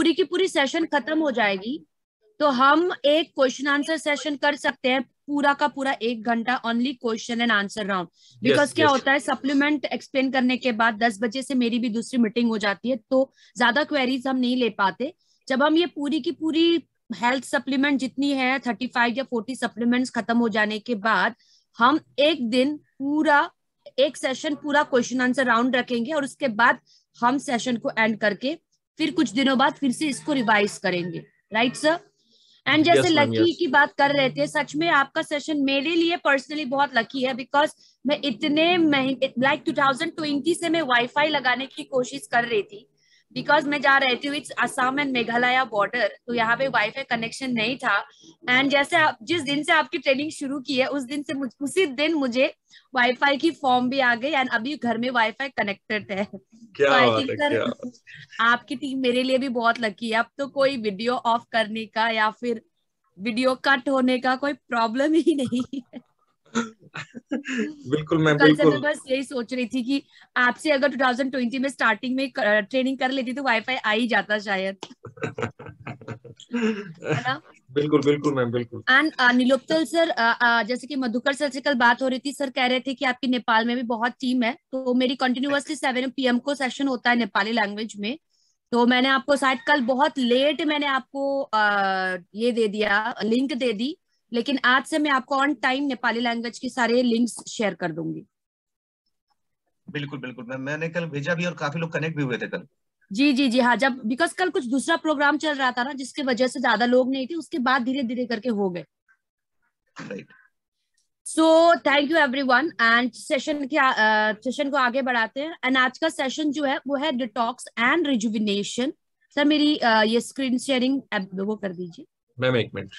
पूरी की पूरी सेशन खत्म हो जाएगी तो हम एक क्वेश्चन आंसर सेशन कर सकते हैं, पूरा का पूरा 1 घंटा, only question and answer round. Because क्या होता है, सप्लीमेंट एक्सप्लेन करने के बाद 10 बजे से मेरी भी दूसरी मीटिंग हो जाती है, तो ज्यादा क्वेरीज हम नहीं ले पाते। जब हम ये पूरी की पूरी हेल्थ सप्लीमेंट जितनी है 35 या 40 सप्लीमेंट्स खत्म हो जाने के बाद हम एक दिन पूरा एक सेशन पूरा क्वेश्चन आंसर राउंड रखेंगे, और उसके बाद हम सेशन को एंड करके फिर कुछ दिनों बाद फिर से इसको रिवाइज करेंगे। Right sir? एंड जैसे लकी की बात कर रहे थे, सच में आपका सेशन मेरे लिए पर्सनली बहुत लकी है, बिकॉज मैं इतने महंगे लाइक 2020 से मैं वाईफाई लगाने की कोशिश कर रही थी, बिकॉज मैं जा रही थी it's Assam and Meghalaya border, तो यहाँ पे वाईफाई कनेक्शन नहीं था। एंड जैसे जिस दिन से आपकी ट्रेनिंग शुरू की है उस दिन से उसी दिन मुझे वाईफाई की फॉर्म भी आ गई, एंड अभी घर में वाईफाई कनेक्टेड है। तो आई थिंक सर आपकी टीम मेरे लिए भी बहुत लकी है। अब तो कोई वीडियो ऑफ करने का या फिर वीडियो कट होने का कोई प्रॉब्लम ही नहीं है। बिल्कुल मैम, कल से मैं बिल्कुल। बस यही सोच रही थी कि आपसे अगर 2020 में स्टार्टिंग में ट्रेनिंग कर लेती तो वाईफाई आ ही जाता शायद, है ना? बिल्कुल बिल्कुल मैम, बिल्कुल। एंड नीलोत्पल सर, जैसे कि मधुकर सर से कल बात हो रही थी, सर कह रहे थे कि आपकी नेपाल में भी बहुत टीम है, तो मेरी कंटिन्यूअसली 7 PM को सेशन होता है नेपाली लैंग्वेज में। तो मैंने आपको शायद कल बहुत लेट मैंने आपको ये दे दिया, लिंक दे दी, लेकिन आज से मैं आपको ऑन टाइम नेपाली लैंग्वेज की सारे लिंक्स शेयर कर दूंगी। बिल्कुल बिल्कुल मैम, मैंने कल भेजा भी और काफी लोग कनेक्ट भी हुए थे कल। जी जी जी हाँ, जब बिकॉज कल कुछ दूसरा प्रोग्राम चल रहा था ना, जिसकी वजह से ज्यादा लोग नहीं थे, उसके बाद धीरे धीरे करके हो गए। Right. So thank you everyone, and session को आगे बढ़ाते हैं। एंड आज का सेशन जो है वो है डिटॉक्स एंड रिजुविनेशन। सर मेरी ये स्क्रीन शेयरिंग वो कर दीजिए मैम, 1 मिनट।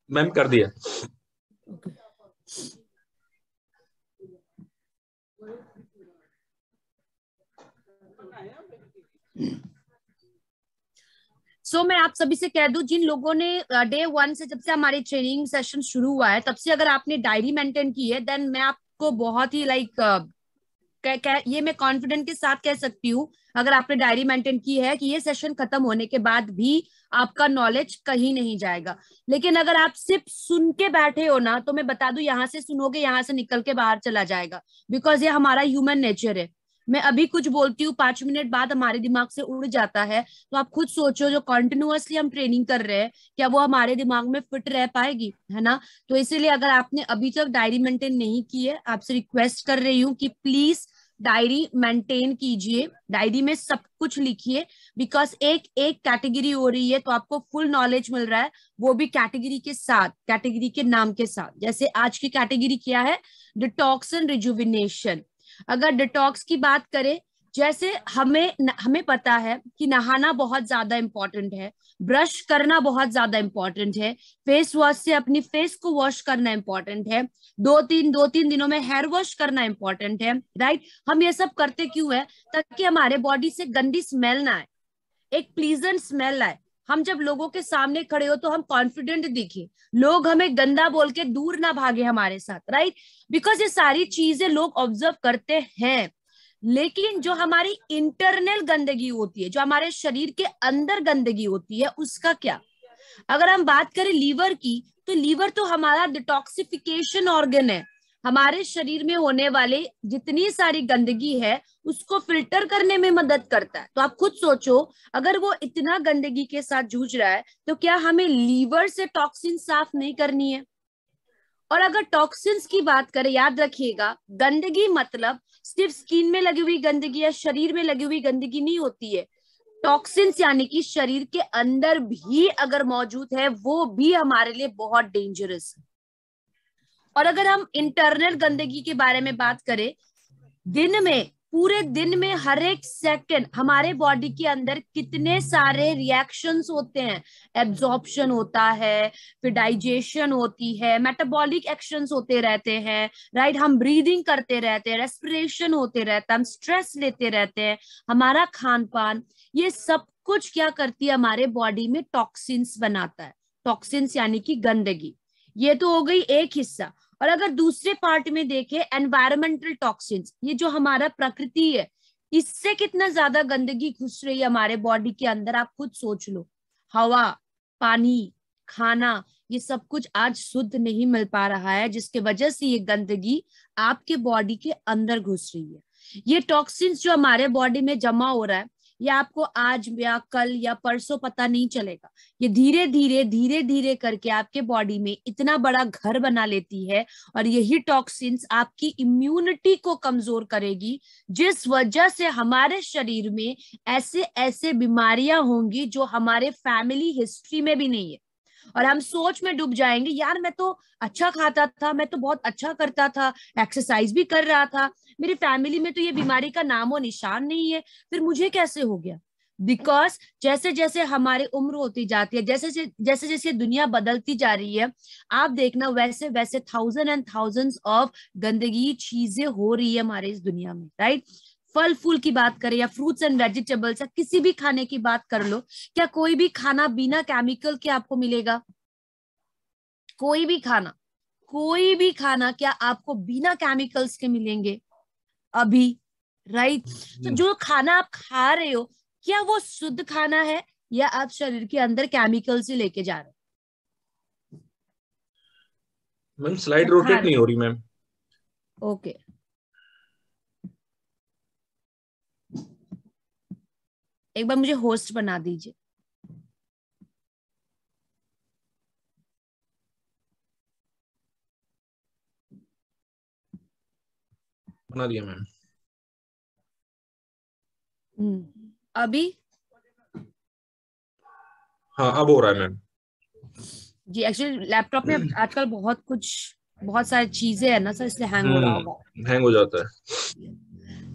मैम कर दिया। मैं आप सभी से कह दूं, जिन लोगों ने डे 1 से, जब से हमारी ट्रेनिंग सेशन शुरू हुआ है तब से अगर आपने डायरी मेंटेन की है, देन मैं आपको बहुत ही ये मैं कॉन्फिडेंट के साथ कह सकती हूँ, अगर आपने डायरी मेंटेन की है, कि ये सेशन खत्म होने के बाद भी आपका नॉलेज कहीं नहीं जाएगा। लेकिन अगर आप सिर्फ सुन के बैठे हो ना, तो मैं बता दूं, यहाँ से सुनोगे, यहाँ से निकल के बाहर चला जाएगा, बिकॉज ये हमारा ह्यूमन नेचर है। मैं अभी कुछ बोलती हूँ, 5 मिनट बाद हमारे दिमाग से उड़ जाता है। तो आप खुद सोचो, जो कॉन्टिन्यूअसली हम ट्रेनिंग कर रहे हैं, क्या वो हमारे दिमाग में फिट रह पाएगी, है ना? तो इसीलिए अगर आपने अभी तक डायरी मेंटेन नहीं की है, आपसे रिक्वेस्ट कर रही हूँ कि प्लीज डायरी मेंटेन कीजिए, डायरी में सब कुछ लिखिए, बिकॉज एक एक कैटेगरी हो रही है तो आपको फुल नॉलेज मिल रहा है, वो भी कैटेगरी के साथ, कैटेगरी के नाम के साथ। जैसे आज की कैटेगरी क्या है? Detox and rejuvenation. अगर डिटॉक्स की बात करें, जैसे हमें पता है कि नहाना बहुत ज्यादा इंपॉर्टेंट है, ब्रश करना बहुत ज्यादा इंपॉर्टेंट है, फेस वॉश से अपनी फेस को वॉश करना इंपॉर्टेंट है, दो तीन दिनों में हेयर वॉश करना इंपॉर्टेंट है। राइट? हम ये सब करते क्यों है? ताकि हमारे बॉडी से गंदी स्मेल ना आए, एक प्लीजेंट स्मेल आए। हम जब लोगों के सामने खड़े हो तो हम कॉन्फिडेंट दिखे, लोग हमें गंदा बोल के दूर ना भागे हमारे साथ। राइट? बिकॉज ये सारी चीजें लोग ऑब्जर्व करते हैं। लेकिन जो हमारी इंटरनल गंदगी होती है, जो हमारे शरीर के अंदर गंदगी होती है, उसका क्या? अगर हम बात करें लीवर की, तो लीवर तो हमारा डिटॉक्सिफिकेशन ऑर्गन है। हमारे शरीर में होने वाले जितनी सारी गंदगी है उसको फिल्टर करने में मदद करता है। तो आप खुद सोचो, अगर वो इतना गंदगी के साथ जूझ रहा है, तो क्या हमें लीवर से टॉक्सिन साफ नहीं करनी है? और अगर टॉक्सिन्स की बात करें, याद रखिएगा, गंदगी मतलब सिर्फ स्किन में लगी हुई गंदगी या शरीर में लगी हुई गंदगी नहीं होती है। टॉक्सिन्स यानी कि शरीर के अंदर भी अगर मौजूद है, वो भी हमारे लिए बहुत डेंजरस है। और अगर हम इंटरनल गंदगी के बारे में बात करें, दिन में, पूरे दिन में हर एक सेकंड हमारे बॉडी के अंदर कितने सारे रिएक्शंस होते हैं। एब्जॉर्प्शन होता है, फिर डाइजेशन होती है, मेटाबॉलिक एक्शंस होते रहते हैं। राइट? हम ब्रीदिंग करते रहते हैं, रेस्पिरेशन होते रहता है, हम स्ट्रेस लेते रहते हैं, हमारा खान पान, ये सब कुछ क्या करती है? हमारे बॉडी में टॉक्सिन्स बनाता है। टॉक्सिन्स यानी कि गंदगी। ये तो हो गई एक हिस्सा। और अगर दूसरे पार्ट में देखें एनवायरमेंटल टॉक्सिन्स, ये जो हमारा प्रकृति है, इससे कितना ज्यादा गंदगी घुस रही है हमारे बॉडी के अंदर, आप खुद सोच लो। हवा, पानी, खाना, ये सब कुछ आज शुद्ध नहीं मिल पा रहा है, जिसके वजह से ये गंदगी आपके बॉडी के अंदर घुस रही है। ये टॉक्सिन्स जो हमारे बॉडी में जमा हो रहा है, ये आपको आज या कल या परसों पता नहीं चलेगा। ये धीरे धीरे करके आपके बॉडी में इतना बड़ा घर बना लेती है, और यही टॉक्सिन्स आपकी इम्यूनिटी को कमजोर करेगी, जिस वजह से हमारे शरीर में ऐसे ऐसे बीमारियां होंगी जो हमारे फैमिली हिस्ट्री में भी नहीं है। और हम सोच में डूब जाएंगे, यार मैं तो अच्छा खाता था, मैं तो बहुत अच्छा करता था, एक्सरसाइज भी कर रहा था, मेरी फैमिली में तो ये बीमारी का नामो निशान नहीं है, फिर मुझे कैसे हो गया? बिकॉज जैसे जैसे हमारी उम्र होती जाती है, जैसे जैसे दुनिया बदलती जा रही है, आप देखना वैसे वैसे थाउजेंड एंड थाउजेंड्स ऑफ गंदगी चीजें हो रही है हमारे इस दुनिया में, राइट? फल फूल की बात करें या फ्रूट्स एंड वेजिटेबल्स, या किसी भी खाने की बात कर लो, क्या कोई भी खाना बिना केमिकल के आपको मिलेगा? कोई भी खाना क्या आपको बिना केमिकल्स के मिलेंगे अभी, राइट? तो जो खाना आप खा रहे हो, क्या वो शुद्ध खाना है या आप शरीर के अंदर केमिकल से लेके जा रहे हो? मैम स्लाइड रोटेट नहीं हो रही मैम। ओके, एक बार मुझे होस्ट बना दीजिए। बना दिया मैम। अभी हाँ अब हो रहा है मैम। जी, एक्चुअली लैपटॉप में आजकल बहुत सारी चीजें है ना सर, इसलिए हैंग हो रहा होगा, हैंग हो जाता है।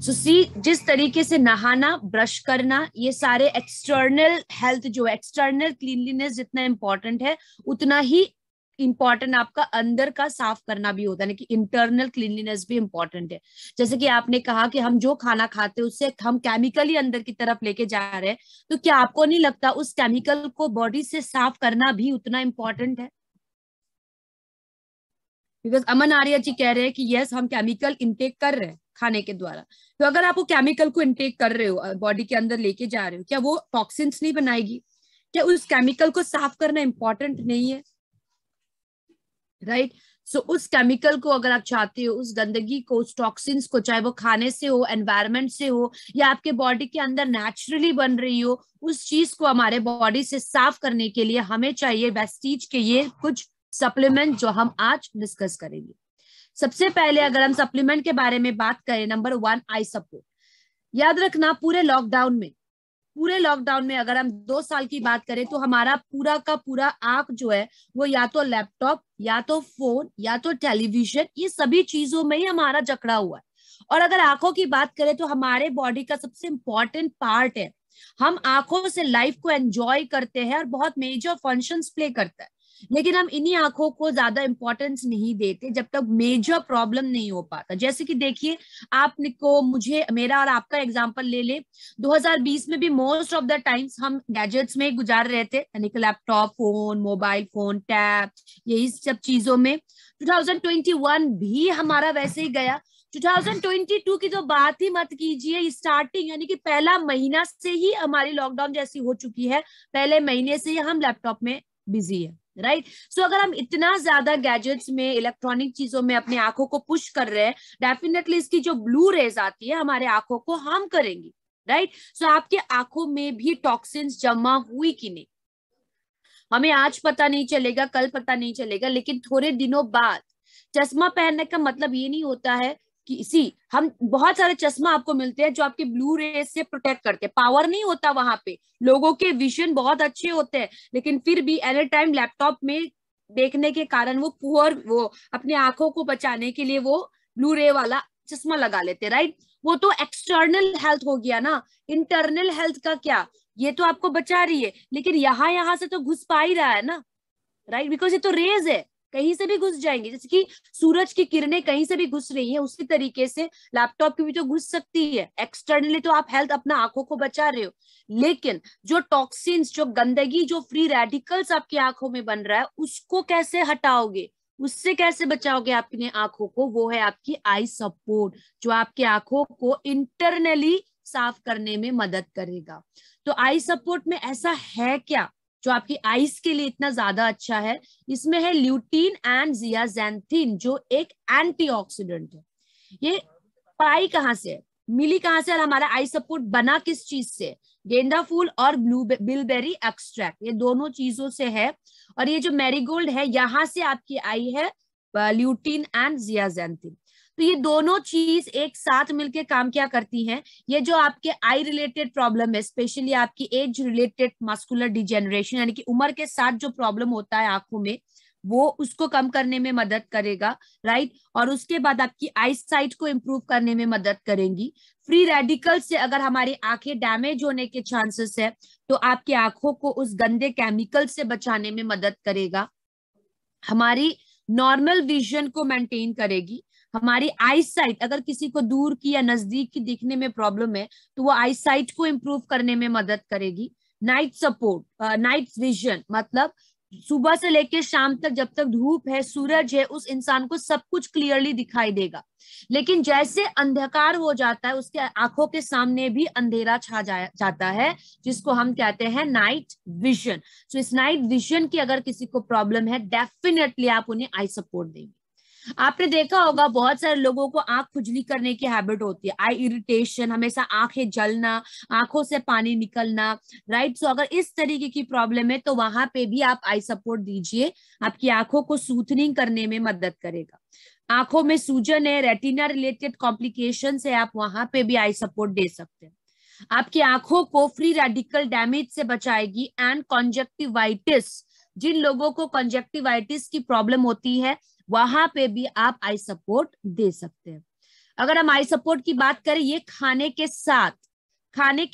सो सी, जिस तरीके से नहाना, ब्रश करना, ये सारे एक्सटर्नल हेल्थ जो है, एक्सटर्नल क्लीनलीनेस जितना इम्पोर्टेंट है, उतना ही इम्पोर्टेंट आपका अंदर का साफ करना भी होता है, कि इंटरनल क्लीनलीनेस भी इम्पोर्टेंट है। जैसे कि आपने कहा कि हम जो खाना खाते हैं उससे हम केमिकल ही अंदर की तरफ लेके जा रहे हैं, तो क्या आपको नहीं लगता उस केमिकल को बॉडी से साफ करना भी उतना इम्पोर्टेंट है? बिकॉज अमन आर्या जी कह रहे हैं कि यस, हम केमिकल इंटेक कर रहे हैं खाने के द्वारा, तो अगर आप वो केमिकल को इंटेक कर रहे हो, बॉडी के अंदर लेके जा रहे हो, क्या वो टॉक्सिन्स नहीं बनाएगी? क्या उस केमिकल को साफ करना इंपॉर्टेंट नहीं है? राइट? सो उस केमिकल को अगर आप चाहते हो, उस गंदगी को, उस टॉक्सिन्स को, चाहे वो खाने से हो, एनवायरनमेंट से हो, या आपके बॉडी के अंदर नेचुरली बन रही हो, उस चीज को हमारे बॉडी से साफ करने के लिए हमें चाहिए वेस्टीज के ये कुछ सप्लीमेंट, जो हम आज डिस्कस करेंगे। सबसे पहले अगर हम सप्लीमेंट के बारे में बात करें, नंबर 1, आई सपोर्ट। याद रखना, पूरे लॉकडाउन में अगर हम 2 साल की बात करें, तो हमारा पूरा का पूरा आंख जो है वो या तो लैपटॉप, या तो फोन, या तो टेलीविजन, ये सभी चीजों में ही हमारा जकड़ा हुआ है। और अगर आंखों की बात करें तो हमारे बॉडी का सबसे इंपॉर्टेंट पार्ट है, हम आंखों से लाइफ को एंजॉय करते हैं और बहुत मेजर फंक्शंस प्ले करता है, लेकिन हम इन्हीं आंखों को ज्यादा इंपॉर्टेंस नहीं देते जब तक मेजर प्रॉब्लम नहीं हो पाता। जैसे कि देखिए, आपने को मुझे मेरा और आपका एग्जांपल ले ले, 2020 में भी मोस्ट ऑफ द टाइम्स हम गैजेट्स में गुजार रहे थे, यानी कि laptop, phone, mobile phone, tab, यही सब चीजों में। 2021 भी हमारा वैसे ही गया। 2022 की तो बात ही मत कीजिए, स्टार्टिंग यानी कि पहला महीना से ही हमारी लॉकडाउन जैसी हो चुकी है, पहले महीने से ही हम लैपटॉप में बिजी है, राइट? सो अगर हम इतना ज्यादा गैजेट्स में, इलेक्ट्रॉनिक चीजों में अपनी आंखों को पुश कर रहे हैं, डेफिनेटली इसकी जो ब्लू रेज आती है हमारे आंखों को हार्म करेंगी, राइट? सो आपके आंखों में भी टॉक्सिन्स जमा हुई कि नहीं, हमें आज पता नहीं चलेगा, कल पता नहीं चलेगा, लेकिन थोड़े दिनों बाद। चश्मा पहनने का मतलब ये नहीं होता है कि हम बहुत सारे चश्मा आपको मिलते हैं जो आपके ब्लू रेज से प्रोटेक्ट करते हैं, पावर नहीं होता वहां पे, लोगों के विजन बहुत अच्छे होते हैं, लेकिन फिर भी एनी टाइम लैपटॉप में देखने के कारण वो अपने आंखों को बचाने के लिए वो ब्लू रे वाला चश्मा लगा लेते, राइट? वो तो एक्सटर्नल हेल्थ हो गया ना। इंटरनल हेल्थ का क्या, ये तो आपको बचा रही है, लेकिन यहाँ से तो घुस पा ही रहा है ना, राइट? बिकॉज ये तो रेज है, कहीं से भी घुस जाएंगे, जैसे कि सूरज की किरणें कहीं से भी घुस रही है, उसी तरीके से लैपटॉप की भी तो घुस सकती है। एक्सटर्नली तो आप हेल्थ अपना आंखों को बचा रहे हो, लेकिन जो टॉक्सिन्स, जो गंदगी, जो फ्री रेडिकल्स आपकी आंखों में बन रहा है, उसको कैसे हटाओगे, उससे कैसे बचाओगे अपने आंखों को? वो है आपकी आई सपोर्ट, जो आपके आंखों को इंटरनली साफ करने में मदद करेगा। तो आई सपोर्ट में ऐसा है क्या जो आपकी आईज के लिए इतना ज्यादा अच्छा है? इसमें है ल्यूटीन एंड जियाजेंथिन, जो एक एंटीऑक्सीडेंट है। ये पाई कहाँ से है, मिली कहाँ से, और हमारा आई सपोर्ट बना किस चीज से? गेंदा फूल और बिलबेरी एक्सट्रैक्ट, ये दोनों चीजों से है। और ये जो मैरीगोल्ड है, यहाँ से आपकी आई है ल्यूटीन एंड जियाजेंथिन। तो ये दोनों चीज एक साथ मिलकर काम क्या करती हैं? ये जो आपके आई रिलेटेड प्रॉब्लम है, स्पेशली आपकी एज रिलेटेड मस्कुलर डिजेनरेशन, यानी कि उम्र के साथ जो प्रॉब्लम होता है आंखों में, वो उसको कम करने में मदद करेगा, राइट। और उसके बाद आपकी आई साइट को इम्प्रूव करने में मदद करेंगी। फ्री रेडिकल से अगर हमारी आंखें डैमेज होने के चांसेस है, तो आपकी आंखों को उस गंदे केमिकल से बचाने में मदद करेगा। हमारी नॉर्मल विजन को मेंटेन करेगी। हमारी आई साइट, अगर किसी को दूर की या नजदीक की दिखने में प्रॉब्लम है, तो वो आई साइट को इम्प्रूव करने में मदद करेगी। नाइट सपोर्ट, नाइट विजन मतलब सुबह से लेकर शाम तक जब तक धूप है, सूरज है, उस इंसान को सब कुछ क्लियरली दिखाई देगा। लेकिन जैसे अंधकार हो जाता है, उसके आंखों के सामने भी अंधेरा छा जाता है, जिसको हम कहते हैं नाइट विजन। तो इस नाइट विजन की अगर किसी को प्रॉब्लम है, डेफिनेटली आप उन्हें आई सपोर्ट देंगे। आपने देखा होगा बहुत सारे लोगों को आंख खुजली करने की हैबिट होती है, आई इरिटेशन, हमेशा आंखें जलना, आंखों से पानी निकलना, राइट। सो अगर इस तरीके की प्रॉब्लम है, तो वहां पे भी आप आई सपोर्ट दीजिए, आपकी आंखों को सूथनिंग करने में मदद करेगा। आंखों में सूजन है, रेटिना रिलेटेड कॉम्प्लिकेशन है, आप वहां पे भी आई सपोर्ट दे सकते हैं। आपकी आंखों को फ्री रेडिकल डैमेज से बचाएगी। एंड कॉन्जेक्टिवाइटिस, जिन लोगों को कॉन्जेक्टिवाइटिस की प्रॉब्लम होती है, वहां पे भी आप आई सपोर्ट दे सकते हैं। अगर हम आई सपोर्ट की बात करें, ये खाने के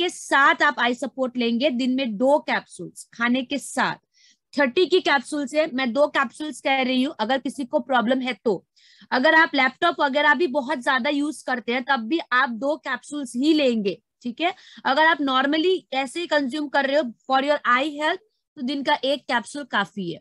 साथ आप आई सपोर्ट लेंगे, दिन में 2 कैप्सूल्स खाने के साथ। 30 की कैप्सूल्स है, मैं 2 कैप्सूल्स कह रही हूँ अगर किसी को प्रॉब्लम है तो। अगर आप लैपटॉप वगैरह भी बहुत ज्यादा यूज करते हैं, तब भी आप 2 कैप्सूल्स ही लेंगे, ठीक है। अगर आप नॉर्मली ऐसे ही कंज्यूम कर रहे हो फॉर योर आई हेल्थ, तो दिन का 1 कैप्सूल काफी है।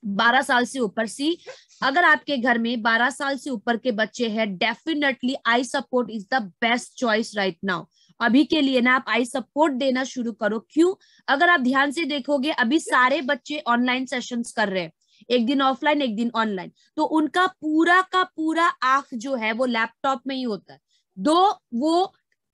12 साल से ऊपर सी, अगर आपके घर में 12 साल से ऊपर के बच्चे हैं, definitely I support is the best choice right now. अभी के लिए ना आप आई सपोर्ट देना शुरू करो। क्यों? अगर आप ध्यान से देखोगे, अभी सारे बच्चे ऑनलाइन सेशंस कर रहे हैं, एक दिन ऑफलाइन एक दिन ऑनलाइन, तो उनका पूरा का पूरा आंख जो है वो लैपटॉप में ही होता है। वो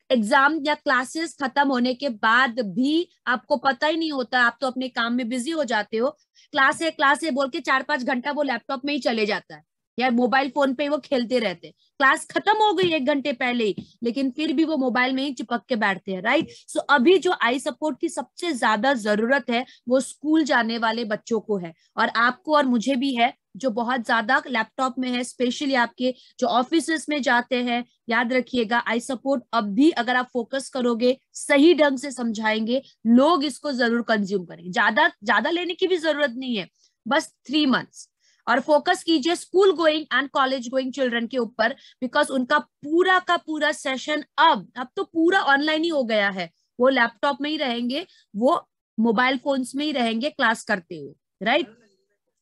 एग्जाम या क्लासेस खत्म होने के बाद भी आपको पता ही नहीं होता, आप तो अपने काम में बिजी हो जाते हो, क्लास है बोल के 4-5 घंटा वो लैपटॉप में ही चले जाता है, या मोबाइल फोन पे वो खेलते रहते हैं। क्लास खत्म हो गई 1 घंटे पहले ही, लेकिन फिर भी वो मोबाइल में ही चिपक के बैठते हैं, राइट। सो अभी जो आई सपोर्ट की सबसे ज्यादा जरूरत है, वो स्कूल जाने वाले बच्चों को है, और आपको और मुझे भी है, जो बहुत ज्यादा लैपटॉप में है, स्पेशली आपके जो ऑफिस में जाते हैं। याद रखिएगा, आई सपोर्ट अब भी अगर आप फोकस करोगे, सही ढंग से समझाएंगे, लोग इसको जरूर कंज्यूम करेंगे। ज्यादा लेने की भी जरूरत नहीं है, बस 3 मंथ्स। और फोकस कीजिए school going and college going children के ऊपर, बिकॉज उनका पूरा का पूरा सेशन अब तो पूरा ऑनलाइन ही हो गया है। वो लैपटॉप में ही रहेंगे, वो मोबाइल फोन्स में ही रहेंगे क्लास करते हुए, राइट।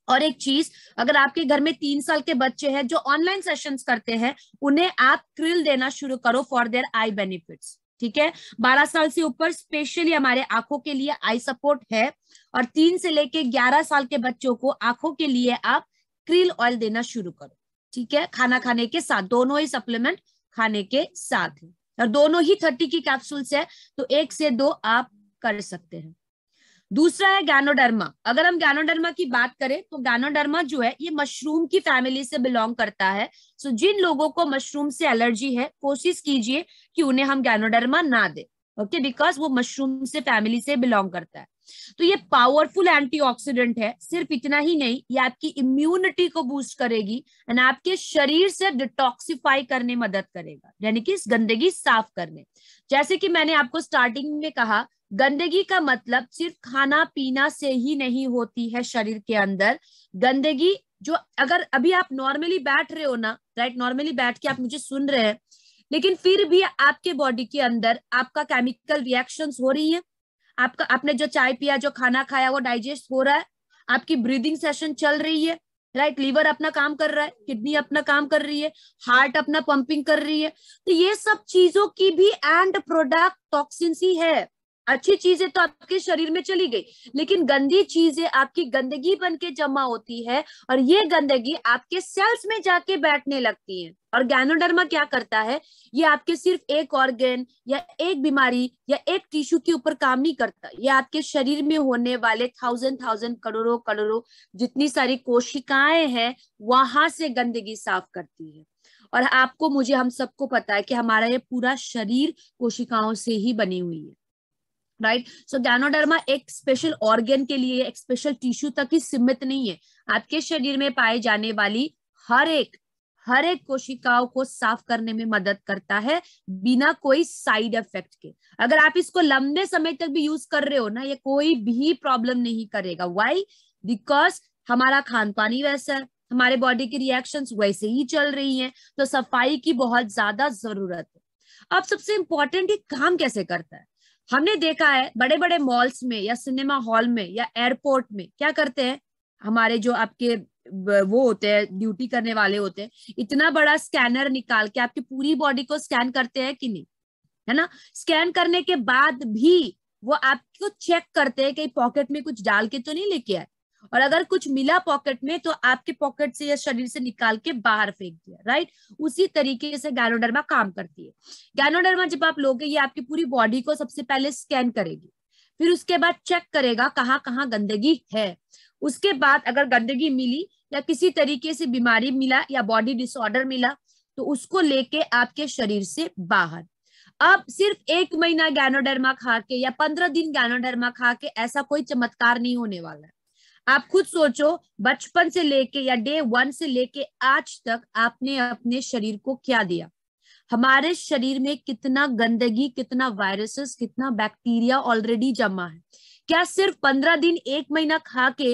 और एक चीज, अगर आपके घर में 3 साल के बच्चे हैं जो ऑनलाइन सेशंस करते हैं, उन्हें आप क्रिल देना शुरू करो फॉर देयर आई बेनिफिट्स, ठीक है। 12 साल से ऊपर स्पेशली हमारे आंखों के लिए आई सपोर्ट है, और 3 से लेके 11 साल के बच्चों को आंखों के लिए आप क्रिल ऑयल देना शुरू करो, ठीक है। खाना खाने के साथ, दोनों ही सप्लीमेंट खाने के साथ है, और दोनों ही 30 की कैप्सूल्स है, तो 1 से 2 आप कर सकते हैं। दूसरा है गैनोडर्मा। अगर हम गैनोडर्मा की बात करें, तो गैनोडर्मा जो है ये मशरूम की फैमिली से बिलोंग करता है। सो जिन लोगों को मशरूम से एलर्जी है, कोशिश कीजिए कि उन्हें हम गैनोडर्मा ना दे, ओके, बिकॉज वो मशरूम से फैमिली से बिलोंग करता है। तो ये पावरफुल एंटीऑक्सीडेंट है। सिर्फ इतना ही नहीं, ये आपकी इम्यूनिटी को बूस्ट करेगी एंड आपके शरीर से डिटॉक्सिफाई करने मदद करेगा, यानी कि इस गंदगी साफ करने। जैसे कि मैंने आपको स्टार्टिंग में कहा, गंदगी का मतलब सिर्फ खाना पीना से ही नहीं होती है शरीर के अंदर। गंदगी जो, अगर अभी आप नॉर्मली बैठ रहे हो ना, राइट, नॉर्मली बैठ के आप मुझे सुन रहे हैं, लेकिन फिर भी आपके बॉडी के अंदर आपका केमिकल रिएक्शंस हो रही है, आपका, आपने जो चाय पिया, जो खाना खाया, वो डाइजेस्ट हो रहा है, आपकी ब्रीदिंग सेशन चल रही है, राइट। लीवर अपना काम कर रहा है, किडनी अपना काम कर रही है, हार्ट अपना पंपिंग कर रही है। तो ये सब चीजों की भी एंड प्रोडक्ट टॉक्सिन्स ही है। अच्छी चीजें तो आपके शरीर में चली गई, लेकिन गंदी चीजें आपकी गंदगी बन के जमा होती है और ये गंदगी आपके सेल्स में जाके बैठने लगती है। और गैनोडर्मा क्या करता है, ये आपके सिर्फ एक ऑर्गन या एक बीमारी या एक टिश्यू के ऊपर काम नहीं करता, ये आपके शरीर में होने वाले थाउजेंड करोड़ों करोड़ों जितनी सारी कोशिकाएं हैं वहां से गंदगी साफ करती है। और आपको, मुझे, हम सबको पता है कि हमारा ये पूरा शरीर कोशिकाओं से ही बनी हुई है, राइट। सो गैनोडर्मा एक स्पेशल ऑर्गन के लिए, एक स्पेशल टिश्यू तक ही सीमित नहीं है। आपके शरीर में पाए जाने वाली हर एक कोशिकाओं को साफ करने में मदद करता है बिना कोई साइड इफेक्ट के। अगर आप इसको लंबे समय तक भी यूज कर रहे हो ना, ये कोई भी प्रॉब्लम नहीं करेगा। व्हाई? बिकॉज हमारा खान पान ही वैसा है, हमारे बॉडी की रिएक्शंस वैसे ही चल रही हैं, तो सफाई की बहुत ज्यादा जरूरत है। अब सबसे इंपॉर्टेंट, ये काम कैसे करता है? हमने देखा है बड़े बड़े मॉल्स में या सिनेमा हॉल में या एयरपोर्ट में क्या करते हैं, हमारे जो आपके वो होते हैं, ड्यूटी करने वाले होते हैं, इतना बड़ा स्कैनर निकाल के आपकी पूरी बॉडी को स्कैन करते हैं कि नहीं, है ना। स्कैन करने के बाद भी वो आपको चेक करते हैं कि पॉकेट में कुछ डाल के तो नहीं लेके आए, और अगर कुछ मिला पॉकेट में तो आपके पॉकेट से या शरीर से निकाल के बाहर फेंक दिया, राइट। उसी तरीके से गैनोडर्मा काम करती है। गैनोडर्मा जब आप लोगे, ये आपकी पूरी बॉडी को सबसे पहले स्कैन करेगी, फिर उसके बाद चेक करेगा कहाँ कहाँ गंदगी है। उसके बाद अगर गंदगी मिली या किसी तरीके से बीमारी मिला या बॉडी डिसऑर्डर मिला तो उसको लेके आपके शरीर से बाहर। अब सिर्फ 1 महीना गैनोडर्मा खा के या 15 दिन गैनोडर्मा खा के ऐसा कोई चमत्कार नहीं होने वाला है। आप खुद सोचो, बचपन से लेके या डे 1 से लेके आज तक आपने अपने शरीर को क्या दिया। हमारे शरीर में कितना गंदगी, कितना वायरसेस, कितना बैक्टीरिया ऑलरेडी जमा है। क्या सिर्फ 15 दिन 1 महीना खा के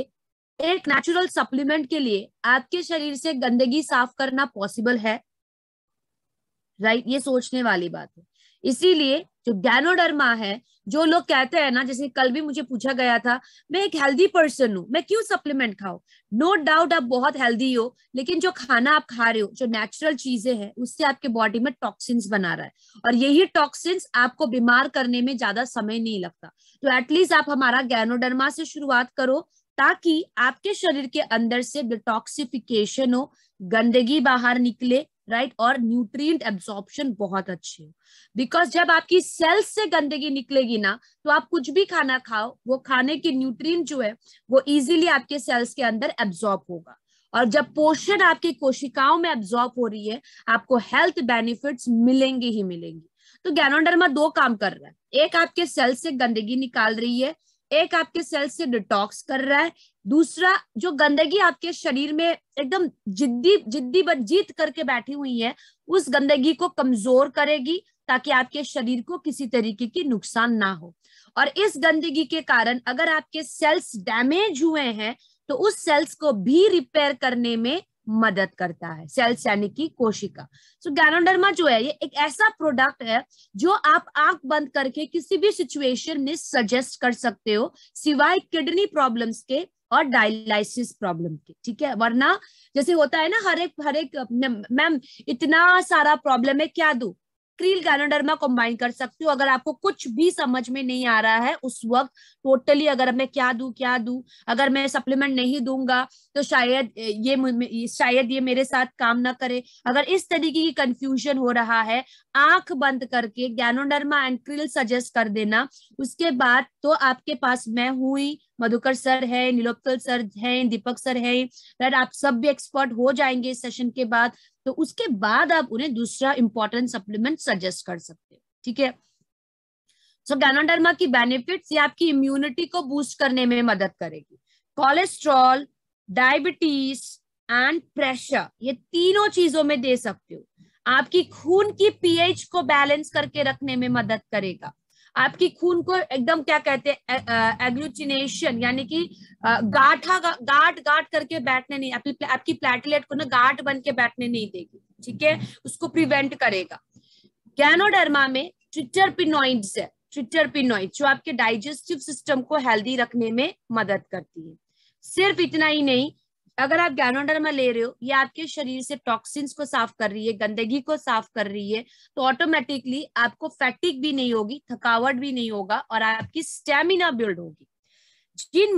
एक नेचुरल सप्लीमेंट के लिए आपके शरीर से गंदगी साफ करना पॉसिबल है? राइट, ये सोचने वाली बात है। इसीलिए जो गैनोडर्मा है, जो लोग कहते हैं ना, जैसे कल भी मुझे पूछा गया था, मैं एक हेल्दी पर्सन हूं, मैं क्यों सप्लीमेंट खाऊं? नो डाउट आप बहुत हेल्दी हो, लेकिन जो खाना आप खा रहे हो, जो नेचुरल चीजें हैं, उससे आपके बॉडी में टॉक्सिन्स बना रहा है, और यही टॉक्सिन्स आपको बीमार करने में ज्यादा समय नहीं लगता। तो एटलीस्ट आप हमारा गैनोडर्मा से शुरुआत करो, ताकि आपके शरीर के अंदर से डिटॉक्सिफिकेशन हो, गंदगी बाहर निकले, राइट, और न्यूट्रिएंट एब्जॉर्प्शन बहुत अच्छी हो। बिकॉज जब आपकी सेल्स से गंदगी निकलेगी ना, तो आप कुछ भी खाना खाओ, वो खाने की न्यूट्रिएंट जो है वो इजीली आपके सेल्स के अंदर एब्जॉर्ब होगा, और जब पोषण आपकी कोशिकाओं में एब्जॉर्ब हो रही है, आपको हेल्थ बेनिफिट्स मिलेंगे ही मिलेंगे। तो गैनोडर्मा 2 काम कर रहा है, एक आपके सेल्स से गंदगी निकाल रही है, एक आपके सेल्स से डिटॉक्स कर रहा है, दूसरा जो गंदगी आपके शरीर में एकदम जीत करके बैठी हुई है, उस गंदगी को कमजोर करेगी, ताकि आपके शरीर को किसी तरीके की नुकसान ना हो। और इस गंदगी के कारण अगर आपके सेल्स डैमेज हुए हैं तो उस सेल्स को भी रिपेयर करने में मदद करता है, सेल्स यानी कि कोशिका। सो गैनोडर्मा जो है, ये एक ऐसा प्रोडक्ट है जो आप आंख बंद करके किसी भी सिचुएशन में सजेस्ट कर सकते हो, सिवाय किडनी प्रॉब्लम्स के और डायलिसिस प्रॉब्लम के, ठीक है। वरना जैसे होता है ना, हर एक मैम इतना सारा प्रॉब्लम है, क्या दूं? क्रील गैनोडर्मा कंबाइन कर सकते हो। अगर आपको कुछ भी समझ में नहीं आ रहा है उस वक्त, टोटली अगर मैं क्या दूं, अगर मैं सप्लीमेंट नहीं दूंगा तो शायद ये मेरे साथ काम ना करे, अगर इस तरीके की कंफ्यूजन हो रहा है, आंख बंद करके गैनोडर्मा एंड क्रील सजेस्ट कर देना। उसके बाद तो आपके पास मैं हुई, मधुकर सर है, नीलोत्पल सर हैं, दीपक सर है, राइट, आप सब भी एक्सपर्ट हो जाएंगे इस सेशन के बाद। तो उसके बाद आप उन्हें दूसरा इंपॉर्टेंट सप्लीमेंट सजेस्ट कर सकते हो, ठीक है। सो गैनोडर्मा की बेनिफिट्स, ये आपकी इम्यूनिटी को बूस्ट करने में मदद करेगी। कोलेस्ट्रॉल, डायबिटीज एंड प्रेशर, ये तीनों चीजों में दे सकते हो। आपकी खून की पीएच को बैलेंस करके रखने में मदद करेगा। आपकी खून को एकदम क्या कहते हैं, एग्लूटिनेशन, यानी कि गांठ करके बैठने नहीं, आपकी प्लेटलेट को ना गांठ बन के बैठने नहीं देगी, ठीक है, उसको प्रिवेंट करेगा। गैनोडर्मा में ट्रिटरपिनॉइड्स है, ट्रिटरपिनॉइड जो आपके डाइजेस्टिव सिस्टम को हेल्दी रखने में मदद करती है। सिर्फ इतना ही नहीं, अगर आप गैनोडर्मा ले रहे हो, ये आपके शरीर से टॉक्सिन्स को साफ कर रही है, गंदगी को साफ कर रही है, तो ऑटोमेटिकली आपको फैटिक भी नहीं होगी, थकावट भी नहीं होगा और आपकी स्टेमिना बिल्ड होगी। जिन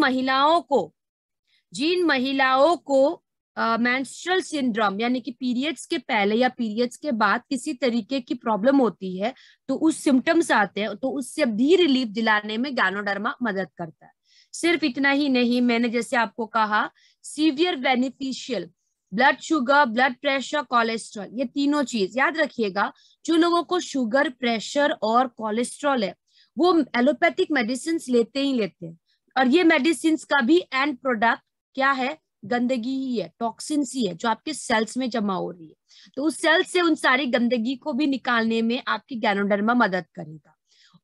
महिलाओं को मेंस्ट्रुअल सिंड्रोम यानी कि पीरियड्स के पहले या पीरियड्स के बाद किसी तरीके की प्रॉब्लम होती है, तो उस सिम्टम्स आते हैं, तो उससे भी रिलीफ दिलाने में गैनोडर्मा मदद करता है। सिर्फ इतना ही नहीं, मैंने जैसे आपको कहा severe beneficial, blood sugar, blood pressure, cholesterol, ये तीनों चीज याद रखिएगा। जो लोगों को शुगर, प्रेशर और कोलेस्ट्रॉल है वो एलोपैथिक मेडिसिन लेते ही लेते हैं, और ये मेडिसिन का भी एंड प्रोडक्ट क्या है? गंदगी ही है, टॉक्सिन्स ही है जो आपके सेल्स में जमा हो रही है। तो उस सेल्स से उन सारी गंदगी को भी निकालने में आपकी गैनोडर्मा मदद करेगा।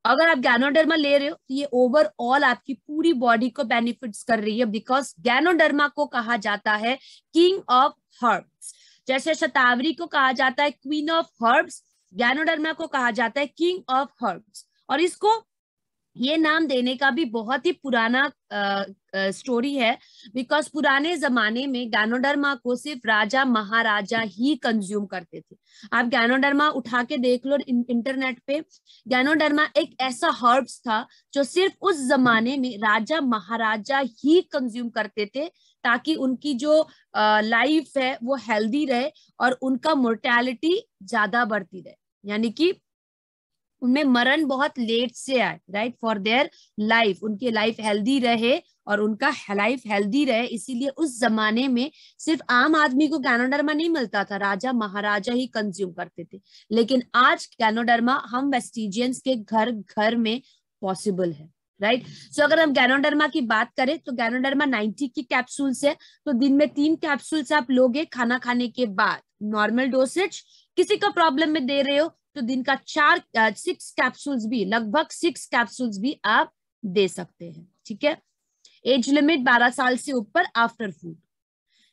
अगर आप गैनोडर्मा ले रहे हो तो ये ओवरऑल आपकी पूरी बॉडी को बेनिफिट्स कर रही है, बिकॉज गैनोडर्मा को कहा जाता है किंग ऑफ हर्ब्स। जैसे शतावरी को कहा जाता है क्वीन ऑफ हर्ब्स, गैनोडर्मा को कहा जाता है किंग ऑफ हर्ब्स। और इसको ये नाम देने का भी बहुत ही पुराना स्टोरी है, बिकॉज पुराने जमाने में गैनोडर्मा को सिर्फ राजा महाराजा ही कंज्यूम करते थे। आप गैनोडर्मा उठा के देख लो इंटरनेट पे, गैनोडर्मा एक ऐसा हर्ब्स था जो सिर्फ उस जमाने में राजा महाराजा ही कंज्यूम करते थे, ताकि उनकी जो लाइफ है वो हेल्दी रहे और उनका मोर्टेलिटी ज्यादा बढ़ती रहे, यानी कि उनमें मरण बहुत लेट से आए, राइट, फॉर देयर लाइफ, उनकी लाइफ हेल्दी रहे और उनका लाइफ हेल्दी रहे। इसीलिए उस जमाने में सिर्फ आम आदमी को गैनोडर्मा नहीं मिलता था, राजा महाराजा ही कंज्यूम करते थे। लेकिन आज गैनोडर्मा हम वेस्टिजियंस के घर घर में पॉसिबल है, राइट। सो अगर हम गैनोडर्मा की बात करें तो गैनोडर्मा 90 की कैप्सूल्स है, तो दिन में 3 कैप्सूल्स आप लोगे खाना खाने के बाद, नॉर्मल डोसेज। किसी का प्रॉब्लम में दे रहे हो तो दिन का 6 कैप्सूल्स भी, लगभग 6 कैप्सूल्स भी आप दे सकते हैं, ठीक है। एज लिमिट 12 साल से ऊपर आफ्टर फूड।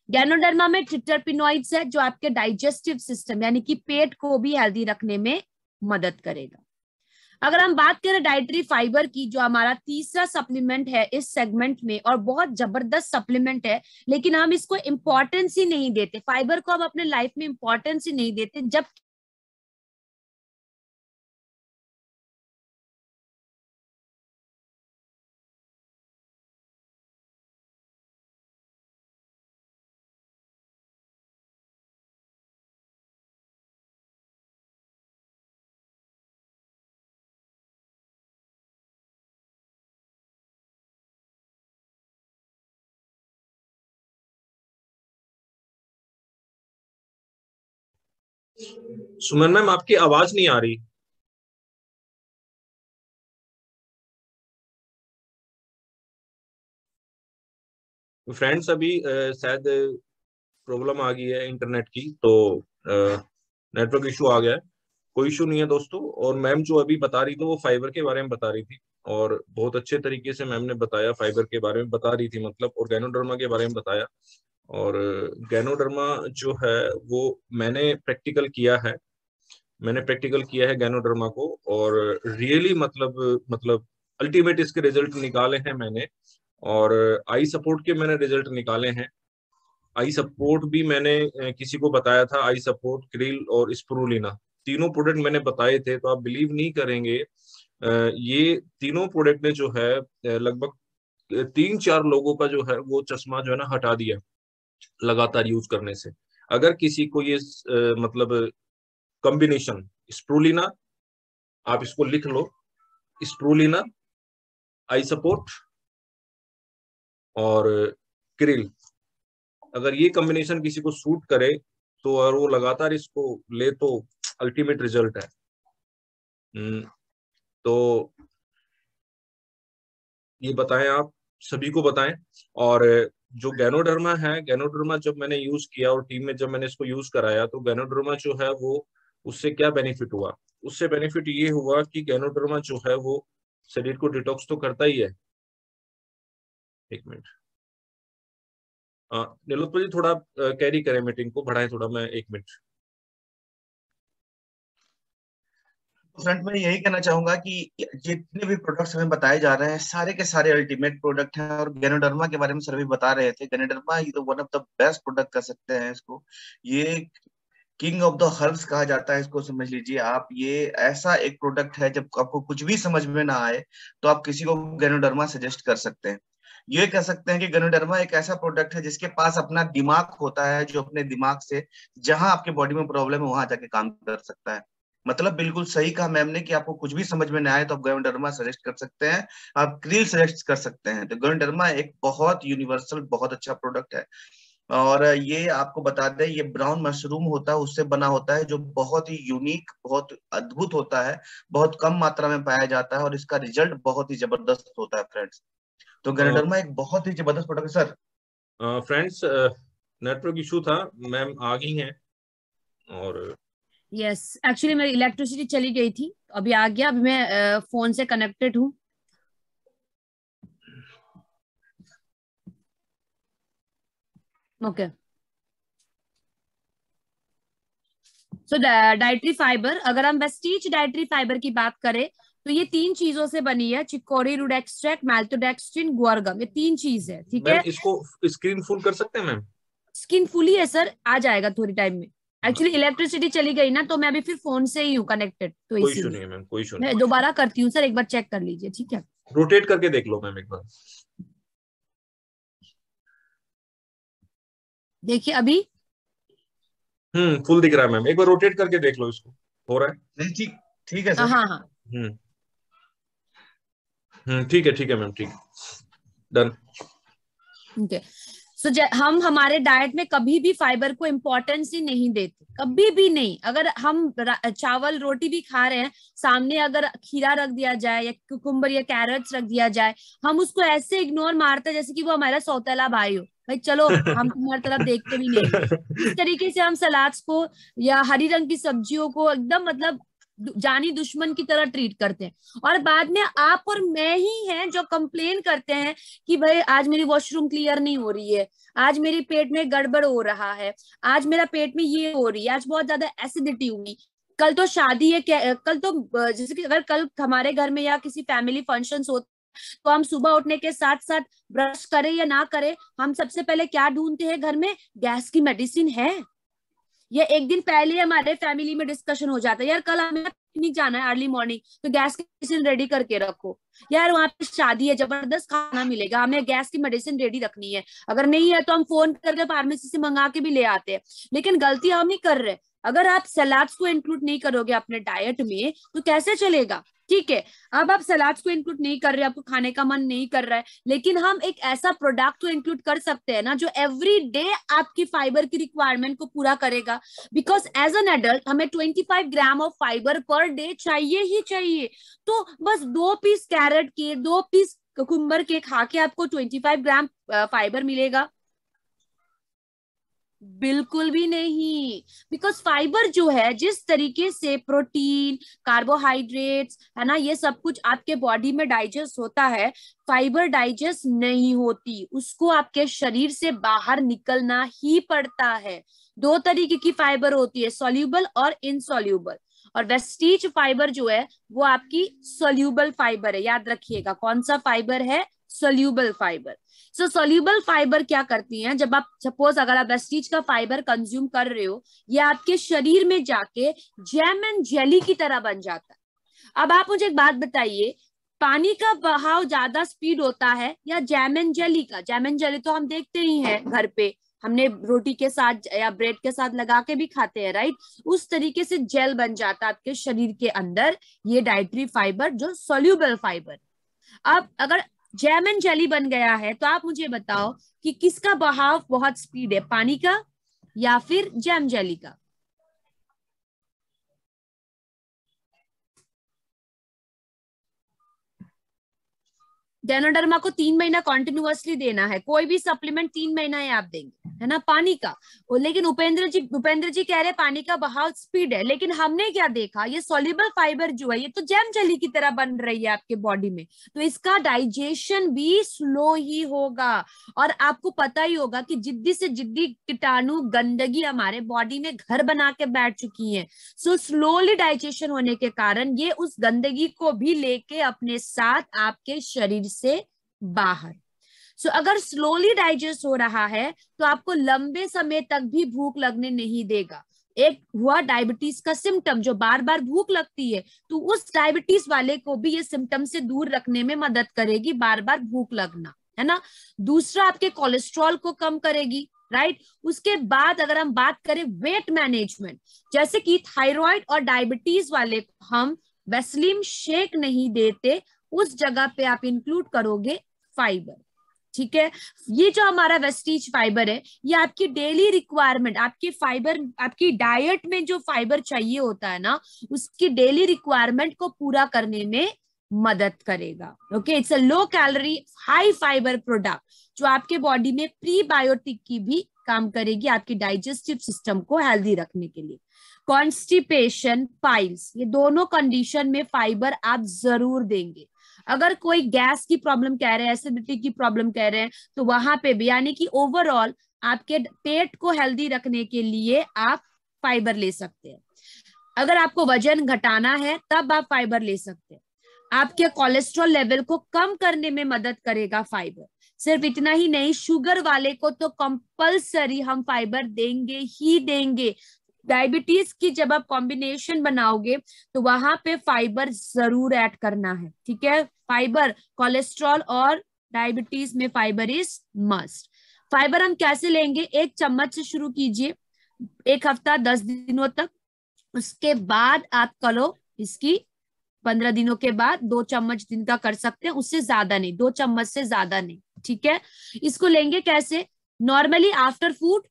गैनोडर्मा में ट्रिटरपिनॉइड्स है जो आपके डाइजेस्टिव सिस्टम यानी कि पेट को भी हेल्दी रखने में मदद करेगा। अगर हम बात करें डाइटरी फाइबर की, जो हमारा तीसरा सप्लीमेंट है इस सेगमेंट में और बहुत जबरदस्त सप्लीमेंट है, लेकिन हम इसको इंपॉर्टेंस ही नहीं देते, फाइबर को हम अपने लाइफ में इंपॉर्टेंस ही नहीं देते, जब सुमन मैम आपकी आवाज नहीं आ रही। फ्रेंड्स अभी शायद प्रॉब्लम आ गई है इंटरनेट की, तो नेटवर्क इशू आ गया है। कोई इशू नहीं है दोस्तों। और मैम जो अभी बता रही थी वो फाइबर के बारे में बता रही थी, और बहुत अच्छे तरीके से मैम ने बताया, फाइबर के बारे में बता रही थी मतलब, और गैनोडर्मा के बारे में बताया। और गैनोडर्मा जो है वो मैंने प्रैक्टिकल किया है गैनोडर्मा को, और रियली मतलब अल्टीमेट इसके रिजल्ट निकाले हैं मैंने। और आई सपोर्ट के मैंने रिजल्ट निकाले हैं। आई सपोर्ट भी मैंने किसी को बताया था, आई सपोर्ट, क्रिल और स्प्रूलिना, तीनों प्रोडक्ट मैंने बताए थे। तो आप बिलीव नहीं करेंगे, ये तीनों प्रोडक्ट ने जो है लगभग 3-4 लोगों का जो है वो चश्मा जो है ना हटा दिया लगातार यूज करने से। अगर किसी को ये मतलब कॉम्बिनेशन स्प्रूलिना, आप इसको लिख लो, स्प्रूलिना, आई सपोर्ट और क्रिल, अगर ये कॉम्बिनेशन किसी को सूट करे तो और वो लगातार इसको ले तो अल्टीमेट रिजल्ट है। तो ये बताएं, आप सभी को बताएं। और जो गैनोडर्मा है, गैनोडर्मा जब मैंने यूज किया और टीम में जब मैंने इसको यूज कराया, तो गैनोडर्मा जो है वो, उससे क्या बेनिफिट हुआ? उससे बेनिफिट ये हुआ कि गैनोडर्मा जो है वो शरीर को डिटॉक्स तो करता ही है। एक मिनट, नीलोत्पल जी थोड़ा कैरी करें, मीटिंग को बढ़ाएं थोड़ा, मैं 1 मिनट। फ्रंट में यही कहना चाहूंगा कि जितने भी प्रोडक्ट्स हमें बताए जा रहे हैं सारे के सारे अल्टीमेट प्रोडक्ट हैं। और गैनोडर्मा के बारे में सर भी बता रहे थे, गैनोडर्मा ये तो one of the best product कर सकते हैं इसको। ये किंग ऑफ द हर्ब्स कहा जाता है इसको, समझ लीजिए आप। ये ऐसा एक प्रोडक्ट है, जब आपको कुछ भी समझ में ना आए तो आप किसी को गैनोडर्मा सजेस्ट कर सकते हैं। ये कह सकते हैं कि गैनोडर्मा एक ऐसा प्रोडक्ट है जिसके पास अपना दिमाग होता है, जो अपने दिमाग से जहां आपके बॉडी में प्रॉब्लम है वहां जाके काम कर सकता है। मतलब बिल्कुल सही कहा मैम ने कि आपको कुछ भी समझ में ना आए तो आप गैनोडर्मा सजेस्ट कर सकते हैं, आप क्रील सजेस्ट कर सकते हैं। तो गैनोडर्मा एक बहुत यूनिवर्सल बहुत अच्छा प्रोडक्ट है। और ये आपको बता दें, ये ब्राउन मशरूम होता है उससे बना होता है, जो बहुत ही यूनिक बहुत अद्भुत होता है, बहुत कम मात्रा में पाया जाता है और इसका रिजल्ट बहुत ही जबरदस्त होता है फ्रेंड्स। तो गैनोडर्मा एक बहुत ही जबरदस्त प्रोडक्ट है सर। फ्रेंड्स, नेटवर्क इशू था, मैम आ गई हैं। और यस, एक्चुअली मेरी इलेक्ट्रिसिटी चली गई थी, अभी आ गया, अभी मैं फोन से कनेक्टेड हूँ। ओके, सो डाइटरी फाइबर, अगर हम वेस्टीज डाइटरी फाइबर की बात करें तो ये 3 चीजों से बनी है, चिकोरी रूट एक्सट्रैक्ट, मैल्टोडेक्स्ट्रिन, गुआरगम, ये 3 चीज है, ठीक मैम है। इसको स्क्रीन फुल कर सकते हैं मैम? स्किन फुली है सर, आ जाएगा थोड़ी टाइम में। एक्चुअली इलेक्ट्रिसिटी चली गई ना, तो मैं अभी फिर फोन से ही हूँ कनेक्टेड, तो कोई इशू नहीं इसीलिए है मैम, कोई इशू मैं नहीं। दोबारा करती हूँ सर, एक बार चेक कर लीजिए, ठीक है। रोटेट करके देख लो मैम एक बार। देखिए अभी। फुल दिख रहा है मैम, एक बार रोटेट करके देख लो इसको, हो रहा है? नहीं ठीक, ठीक है हाँ सर। हाँ, हम्म ठीक है मैम, ठीक, डन। ओके। सो हम हमारे डाइट में कभी भी फाइबर को इम्पोर्टेंस ही नहीं देते, कभी भी नहीं। अगर हम चावल रोटी भी खा रहे हैं, सामने अगर खीरा रख दिया जाए या कुकुम्बर या कैरेट्स रख दिया जाए, हम उसको ऐसे इग्नोर मारते हैं जैसे कि वो हमारा सौतेला भाई हो, भाई चलो हम तुम्हारी तरफ देखते भी नहीं है। इस तरीके से हम सलाड्स को या हरी रंग की सब्जियों को एकदम मतलब जानी दुश्मन की तरह ट्रीट करते हैं। और बाद में आप और मैं ही हैं जो कंप्लेन करते हैं कि भाई आज मेरी वॉशरूम क्लियर नहीं हो रही है, आज मेरे पेट में गड़बड़ हो रहा है, आज मेरा पेट में ये हो रही है, आज बहुत ज्यादा एसिडिटी हुई। कल तो शादी है, कल तो जैसे कि अगर कल हमारे घर में या किसी फैमिली फंक्शंस हो, तो हम सुबह उठने के साथ साथ ब्रश करें या ना करें, हम सबसे पहले क्या ढूंढते हैं घर में? गैस की मेडिसिन है। ये एक दिन पहले हमारे फैमिली में डिस्कशन हो जाता है, यार कल हमें पिकनिक जाना है अर्ली मॉर्निंग, तो गैस की मेडिसिन रेडी करके रखो। यार वहां पे शादी है, जबरदस्त खाना मिलेगा, हमें गैस की मेडिसिन रेडी रखनी है। अगर नहीं है तो हम फोन करके फार्मेसी से मंगा के भी ले आते हैं। लेकिन गलती हम ही कर रहे हैं। अगर आप सलाड्स को इंक्लूड नहीं करोगे अपने डाइट में तो कैसे चलेगा? ठीक है, अब आप सलाड्स को इंक्लूड नहीं कर रहे, आपको खाने का मन नहीं कर रहा है, लेकिन हम एक ऐसा प्रोडक्ट को इंक्लूड कर सकते हैं ना जो एवरी डे आपकी फाइबर की रिक्वायरमेंट को पूरा करेगा। बिकॉज एज एन एडल्ट हमें 25 gram of fibre per day चाहिए ही चाहिए। तो बस 2 पीस कैरेट के, 2 पीस कुकुम्बर के खा के आपको 25 ग्राम फाइबर मिलेगा? बिल्कुल भी नहीं। बिकॉज फाइबर जो है, जिस तरीके से प्रोटीन, कार्बोहाइड्रेट्स है ना, ये सब कुछ आपके बॉडी में डाइजेस्ट होता है, फाइबर डाइजेस्ट नहीं होती, उसको आपके शरीर से बाहर निकलना ही पड़ता है। 2 तरीके की फाइबर होती है, सॉल्यूबल और इनसॉल्यूबल। और वेस्टीज फाइबर जो है वो आपकी सोल्यूबल फाइबर है, याद रखिएगा कौन सा फाइबर है? Soluble fibre. So soluble fibre क्या करती हैं, जब आप सपोज अगर आप वेस्टीज का फाइबर कंज्यूम कर रहे हो, ये आपके शरीर में जाके जैम एंड जेली की तरह बन जाता है। अब आप मुझे एक बात बताइए, पानी का बहाव ज्यादा स्पीड होता है या जैम एंड जेली का? जैम एंड जेली तो हम देखते ही हैं घर पे, हमने रोटी के साथ या ब्रेड के साथ लगा के भी खाते हैं, राइट? उस तरीके से जेल बन जाता है आपके शरीर के अंदर ये डाइटरी फाइबर जो सोल्यूबल फाइबर। अब अगर जैम एंड जेली बन गया है तो आप मुझे बताओ कि किसका बहाव बहुत स्पीड है, पानी का या फिर जैम जेली का? गैनोडर्मा को 3 महीना कॉन्टिन्यूअसली देना है, कोई भी सप्लीमेंट 3 महीना ही आप देंगे, है ना, पानी का। लेकिन उपेंद्र जी कह रहे हैं पानी का बहाव स्पीड है, लेकिन हमने क्या देखा, ये सॉल्युबल फाइबर जो है ये तो जैम जेली की तरह बन रही है आपके बॉडी में, तो इसका डाइजेशन भी स्लो ही होगा। और आपको पता ही होगा कि जिद्दी से जिद्दी कीटाणु गंदगी हमारे बॉडी में घर बना के बैठ चुकी है। सो स्लोली डाइजेशन होने के कारण ये उस गंदगी को भी लेके अपने साथ आपके शरीर से बाहर। सो अगर स्लोली डाइजेस्ट हो रहा है तो आपको लंबे समय तक भी भूख लगने नहीं देगा। एक हुआ डायबिटीज का सिम्टम जो बार बार भूख लगती है, तो उस डायबिटीज वाले को भी ये सिम्टम से दूर रखने में मदद करेगी बार बार भूख लगना, है ना। दूसरा आपके कोलेस्ट्रॉल को कम करेगी, राइट। उसके बाद अगर हम बात करें वेट मैनेजमेंट, जैसे कि थायराइड और डायबिटीज वाले को हम वेस्लिम शेक नहीं देते, उस जगह पे आप इंक्लूड करोगे फाइबर, ठीक है। ये जो हमारा वेस्टीज फाइबर है ये आपकी डेली रिक्वायरमेंट, आपकी फाइबर, आपकी डाइट में जो फाइबर चाहिए होता है ना, उसकी डेली रिक्वायरमेंट को पूरा करने में मदद करेगा। Okay, it's a low calorie high fibre product जो आपके बॉडी में प्रीबायोटिक की भी काम करेगी, आपकी डाइजेस्टिव सिस्टम को हेल्दी रखने के लिए। कॉन्स्टिपेशन, पाइल्स, ये दोनों कंडीशन में फाइबर आप जरूर देंगे। अगर कोई गैस की प्रॉब्लम कह रहे हैं, एसिडिटी की प्रॉब्लम कह रहे हैं, तो वहां पे भी, यानी कि ओवरऑल आपके पेट को हेल्दी रखने के लिए आप फाइबर ले सकते हैं। अगर आपको वजन घटाना है तब आप फाइबर ले सकते हैं। आपके कोलेस्ट्रॉल लेवल को कम करने में मदद करेगा फाइबर। सिर्फ इतना ही नहीं, शुगर वाले को तो कंपल्सरी हम फाइबर देंगे ही देंगे। डायबिटीज की जब आप कॉम्बिनेशन बनाओगे तो वहां पे फाइबर जरूर ऐड करना है, ठीक है। फाइबर, कोलेस्ट्रॉल और डायबिटीज में फाइबर इज मस्ट। फाइबर हम कैसे लेंगे, 1 चम्मच से शुरू कीजिए, 1 हफ्ता 10 दिनों तक। उसके बाद आप करो इसकी 15 दिनों के बाद 2 चम्मच दिन का कर सकते हैं, उससे ज्यादा नहीं, 2 चम्मच से ज्यादा नहीं, ठीक है। इसको लेंगे कैसे, नॉर्मली आफ्टर फूड,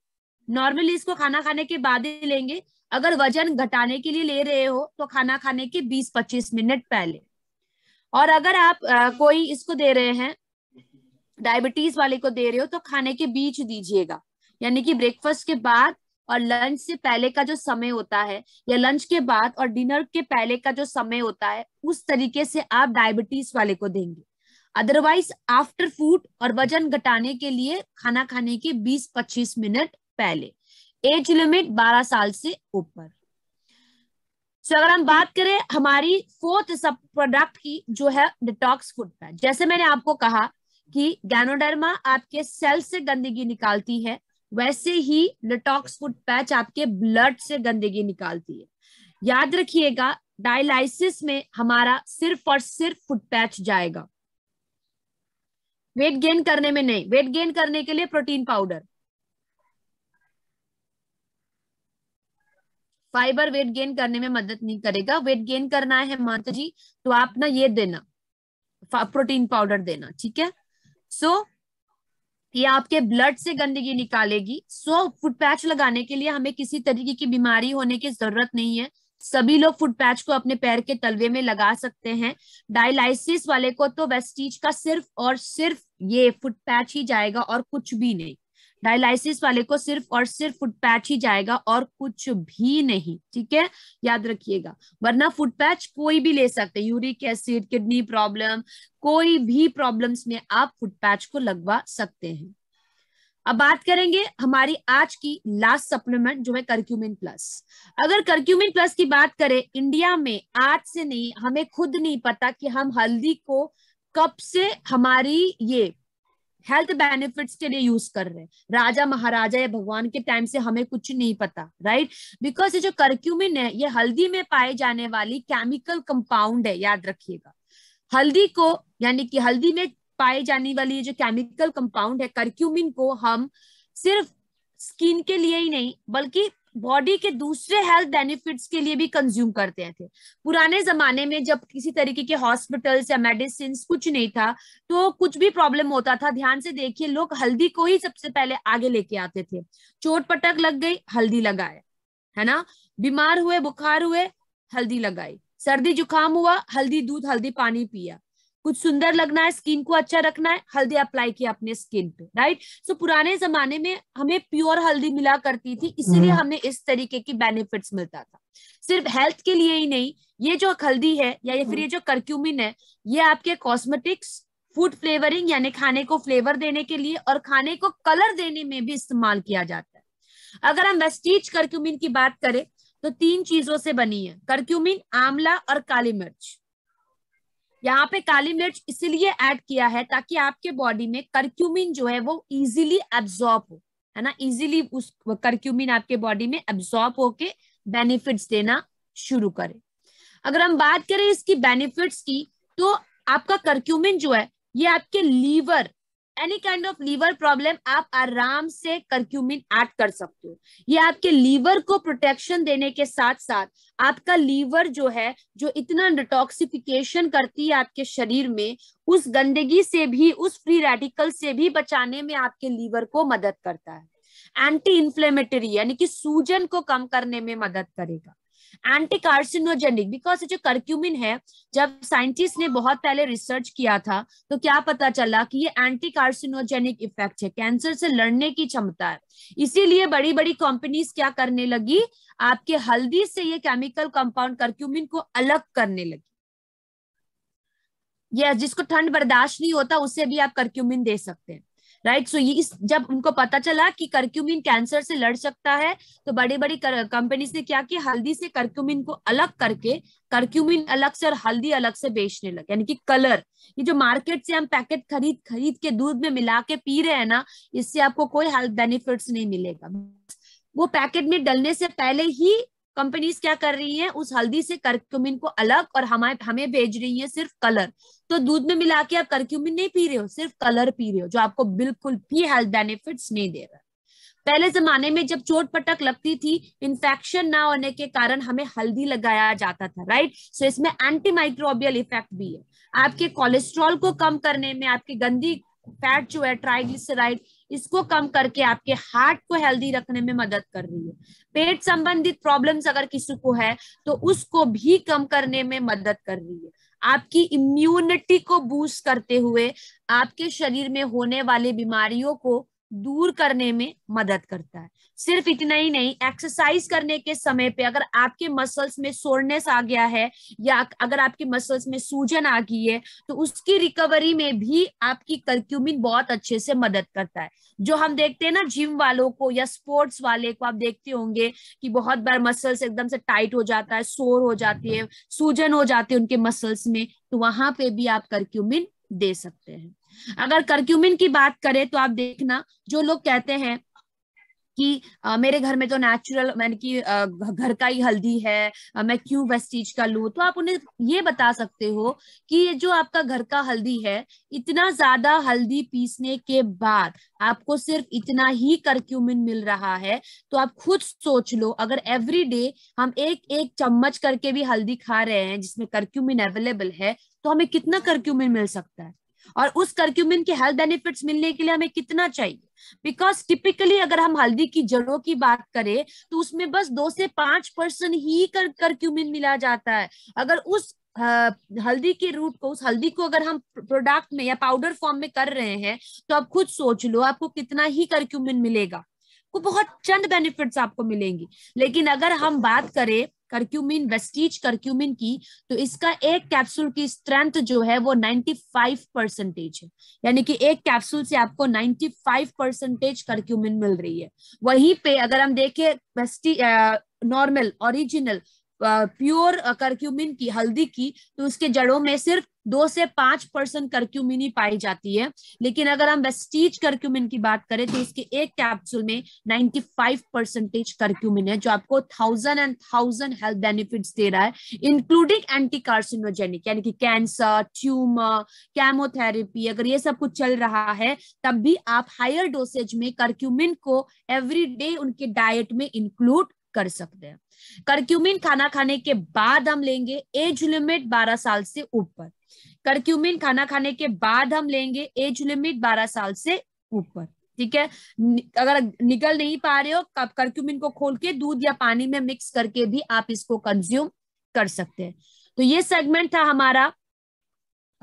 नॉर्मली इसको खाना खाने के बाद ही लेंगे। अगर वजन घटाने के लिए ले रहे हो तो खाना खाने के 20-25 मिनट पहले। और अगर आप कोई इसको दे रहे हैं, डायबिटीज वाले को दे रहे हो, तो खाने के बीच दीजिएगा, यानी कि ब्रेकफास्ट के बाद और लंच से पहले का जो समय होता है, या लंच के बाद और डिनर के पहले का जो समय होता है, उस तरीके से आप डायबिटीज वाले को देंगे। अदरवाइज आफ्टर फूड और वजन घटाने के लिए खाना खाने के 20-25 मिनट पहले। एज लिमिट 12 साल से ऊपर। सो अगर हम बात करें हमारी 4th सब प्रोडक्ट की, जो है डिटॉक्स फूड पैच। जैसे मैंने आपको कहा कि गैनोडर्मा आपके सेल से गंदगी निकालती है, वैसे ही डिटॉक्स फूड पैच आपके ब्लड से गंदगी निकालती है। याद रखिएगा, डायलाइसिस में हमारा सिर्फ और सिर्फ फूड पैच जाएगा, वेट गेन करने में नहीं। वेट गेन करने के लिए protein powder, fibre weight gain करने में मदद नहीं करेगा। वेट गेन करना है हेमंत जी, तो आप ना ये देना, प्रोटीन पाउडर देना, ठीक है। सो ये आपके ब्लड से गंदगी निकालेगी। सो फुट पैच लगाने के लिए हमें किसी तरीके की बीमारी होने की जरूरत नहीं है, सभी लोग फुट पैच को अपने पैर के तलवे में लगा सकते हैं। डायलाइसिस वाले को तो वेस्टीज का सिर्फ और सिर्फ ये फुट पैच ही जाएगा और कुछ भी नहीं। डायलाइसिस वाले को सिर्फ और सिर्फ फुट पैच ही जाएगा और कुछ भी नहीं, ठीक है, याद रखिएगा। वरना फुट पैच कोई भी ले सकते हैं, यूरिक एसिड, किडनी प्रॉब्लम, कोई भी प्रॉब्लम्स में आप फुट पैच को लगवा सकते हैं। अब बात करेंगे हमारी आज की लास्ट सप्लीमेंट, जो है करक्यूमिन प्लस। अगर करक्यूमिन प्लस की बात करें, इंडिया में आज से नहीं, हमें खुद नहीं पता कि हम हल्दी को कब से हमारी ये हेल्थ बेनिफिट्स के लिए यूज कर रहे हैं। राजा महाराजा या भगवान के टाइम से हमें कुछ नहीं पता, राइट। बिकॉज ये जो करक्यूमिन है, ये हल्दी में पाए जाने वाली केमिकल कंपाउंड है, याद रखिएगा। हल्दी को, यानी कि हल्दी में पाई जाने वाली जो केमिकल कंपाउंड है करक्यूमिन को, हम सिर्फ स्किन के लिए ही नहीं बल्कि बॉडी के दूसरे हेल्थ बेनिफिट्स के लिए भी कंज्यूम करते थे। पुराने जमाने में जब किसी तरीके के हॉस्पिटल्स या मेडिसिन कुछ नहीं था, तो कुछ भी प्रॉब्लम होता था, ध्यान से देखिए, लोग हल्दी को ही सबसे पहले आगे लेके आते थे। चोट पटक लग गई, हल्दी लगाए, है ना। बीमार हुए, बुखार हुए, हल्दी लगाई। सर्दी जुकाम हुआ, हल्दी दूध, हल्दी पानी पिया। कुछ सुंदर लगना है, स्किन को अच्छा रखना है, हल्दी अप्लाई किया अपने स्किन पे, राइट। सो पुराने जमाने में हमें प्योर हल्दी मिला करती थी, इसीलिए हमें इस तरीके की बेनिफिट्स मिलता था। सिर्फ हेल्थ के लिए ही नहीं, ये जो हल्दी है या फिर ये जो करक्यूमिन है, ये आपके कॉस्मेटिक्स, फूड फ्लेवरिंग यानी खाने को फ्लेवर देने के लिए और खाने को कलर देने में भी इस्तेमाल किया जाता है। अगर हम वेस्टीज करक्यूमिन की बात करें तो 3 चीजों से बनी है, करक्यूमिन, आंवला और काली मिर्च। यहाँ पे काली मिर्च इसलिए ऐड किया है ताकि आपके बॉडी में करक्यूमिन जो है वो इजीली एब्जॉर्ब हो, है ना, इजीली उस करक्यूमिन आपके बॉडी में एब्जॉर्ब होके बेनिफिट्स देना शुरू करे। अगर हम बात करें इसकी बेनिफिट्स की, तो आपका करक्यूमिन जो है ये आपके liver, any kind of liver problem, आप आराम से करक्यूमिन ऐड कर सकते हो। ये आपके लीवर को प्रोटेक्शन देने के साथ साथ आपका लीवर जो है, जो इतना डिटॉक्सिफिकेशन करती है आपके शरीर में, उस गंदगी से भी, उस फ्री रेडिकल से भी बचाने में आपके लीवर को मदद करता है। एंटी इन्फ्लेमेटरी यानी कि सूजन को कम करने में मदद करेगा। एंटी कार्सिनोजेनिक, बिकॉज जो करक्यूमिन है, जब साइंटिस्ट ने बहुत पहले रिसर्च किया था तो क्या पता चला कि ये एंटी कार्सिनोजेनिक इफेक्ट है, कैंसर से लड़ने की क्षमता है। इसीलिए बड़ी बड़ी कंपनीज क्या करने लगी, आपके हल्दी से ये केमिकल कंपाउंड करक्यूमिन को अलग करने लगी। ये जिसको ठंड बर्दाश्त नहीं होता उसे भी आप करक्यूमिन दे सकते हैं, राइट। सो ये जब उनको पता चला कि करक्यूमिन कैंसर से लड़ सकता है, तो बड़ी बड़ी कंपनीज ने क्या किया, हल्दी से करक्यूमिन को अलग करके, करक्यूमिन अलग से और हल्दी अलग से बेचने लगे। यानी कि कलर, ये जो मार्केट से हम पैकेट खरीद खरीद के दूध में मिला के पी रहे हैं ना, इससे आपको कोई हेल्थ बेनिफिट्स नहीं मिलेगा। वो पैकेट में डलने से पहले ही कंपनीज क्या कर रही हैं, उस हल्दी से करक्यूमिन को अलग और हमें भेज रही है सिर्फ कलर। तो दूध में मिला के आप करक्यूमिन नहीं पी रहे हो, सिर्फ कलर पी रहे हो, जो आपको बिल्कुल भी हेल्थ बेनिफिट्स नहीं दे रहा। पहले जमाने में जब चोट पटक लगती थी, इन्फेक्शन ना होने के कारण हमें हल्दी लगाया जाता था, राइट। सो इसमें एंटी माइक्रोबियल इफेक्ट भी है, आपके कोलेस्ट्रॉल को कम करने में, आपकी गंदी फैट जो है ट्राइग्लिसराइड, इसको कम करके आपके हार्ट को हेल्दी रखने में मदद कर रही है। पेट संबंधित प्रॉब्लम्स अगर किसी को है तो उसको भी कम करने में मदद कर रही है। आपकी इम्यूनिटी को बूस्ट करते हुए आपके शरीर में होने वाली बीमारियों को दूर करने में मदद करता है। सिर्फ इतना ही नहीं, एक्सरसाइज करने के समय पे अगर आपके मसल्स में सोरनेस आ गया है या अगर आपके मसल्स में सूजन आ गई है, तो उसकी रिकवरी में भी आपकी करक्यूमिन बहुत अच्छे से मदद करता है। जो हम देखते हैं ना जिम वालों को या स्पोर्ट्स वाले को, आप देखते होंगे कि बहुत बार मसल्स एकदम से टाइट हो जाता है, सोर हो जाती है, सूजन हो जाती है उनके मसल्स में, तो वहां पे भी आप करक्यूमिन दे सकते हैं। अगर करक्यूमिन की बात करें तो आप देखना, जो लोग कहते हैं कि मेरे घर में तो नेचुरल, मैंने कि घर का ही हल्दी है, मैं क्यों वेस्टीज का लूं, तो आप उन्हें ये बता सकते हो कि ये जो आपका घर का हल्दी है, इतना ज्यादा हल्दी पीसने के बाद आपको सिर्फ इतना ही करक्यूमिन मिल रहा है। तो आप खुद सोच लो, अगर एवरी डे हम एक एक चम्मच करके भी हल्दी खा रहे हैं जिसमें करक्यूमिन अवेलेबल है, तो हमें कितना करक्यूमिन मिल सकता है, और उस करक्यूमिन के हेल्थ बेनिफिट्स मिलने के लिए हमें कितना चाहिए। बिकॉज टिपिकली अगर हम हल्दी की जड़ों की बात करें तो उसमें बस 2 से 5% ही करक्यूमिन मिला जाता है। अगर उस हल्दी के रूट को, उस हल्दी को अगर हम प्रोडक्ट में या पाउडर फॉर्म में कर रहे हैं, तो आप खुद सोच लो आपको कितना ही करक्यूमिन मिलेगा, को बहुत चंद बेनिफिट्स आपको मिलेंगी। लेकिन अगर हम बात करें करक्यूमिन, वेस्टीज करक्यूमिन की, तो इसका एक कैप्सूल की स्ट्रेंथ जो है वो 95% है। यानी कि एक कैप्सूल से आपको 95% करक्यूमिन मिल रही है। वहीं पे अगर हम देखें वेस्टी नॉर्मल ओरिजिनल प्योर करक्यूमिन की, हल्दी की, तो उसके जड़ों में सिर्फ 2 से 5% करक्यूमिन ही पाई जाती है। लेकिन अगर हम वेस्टीज करक्यूमिन की बात करें तो इसके एक कैप्सूल में 95% करक्यूमिन है, जो आपको 1000 हेल्थ बेनिफिट्स दे रहा है, इंक्लूडिंग एंटी कार्सिनोजेनिक, यानी कि कैंसर, ट्यूमर, केमोथेरेपी, अगर ये सब कुछ चल रहा है तब भी आप हायर डोसेज में करक्यूमिन को एवरी डे उनके डाइट में इंक्लूड कर सकते हैं। करक्यूमिन खाना खाने के बाद हम लेंगे, एज लिमिट 12 साल से ऊपर। करक्यूमिन खाना खाने के बाद हम लेंगे, एज लिमिट 12 साल से ऊपर, ठीक है। अगर निकल नहीं पा रहे हो, करक्यूमिन को खोल के दूध या पानी में मिक्स करके भी आप इसको कंज्यूम कर सकते हैं। तो ये सेगमेंट था हमारा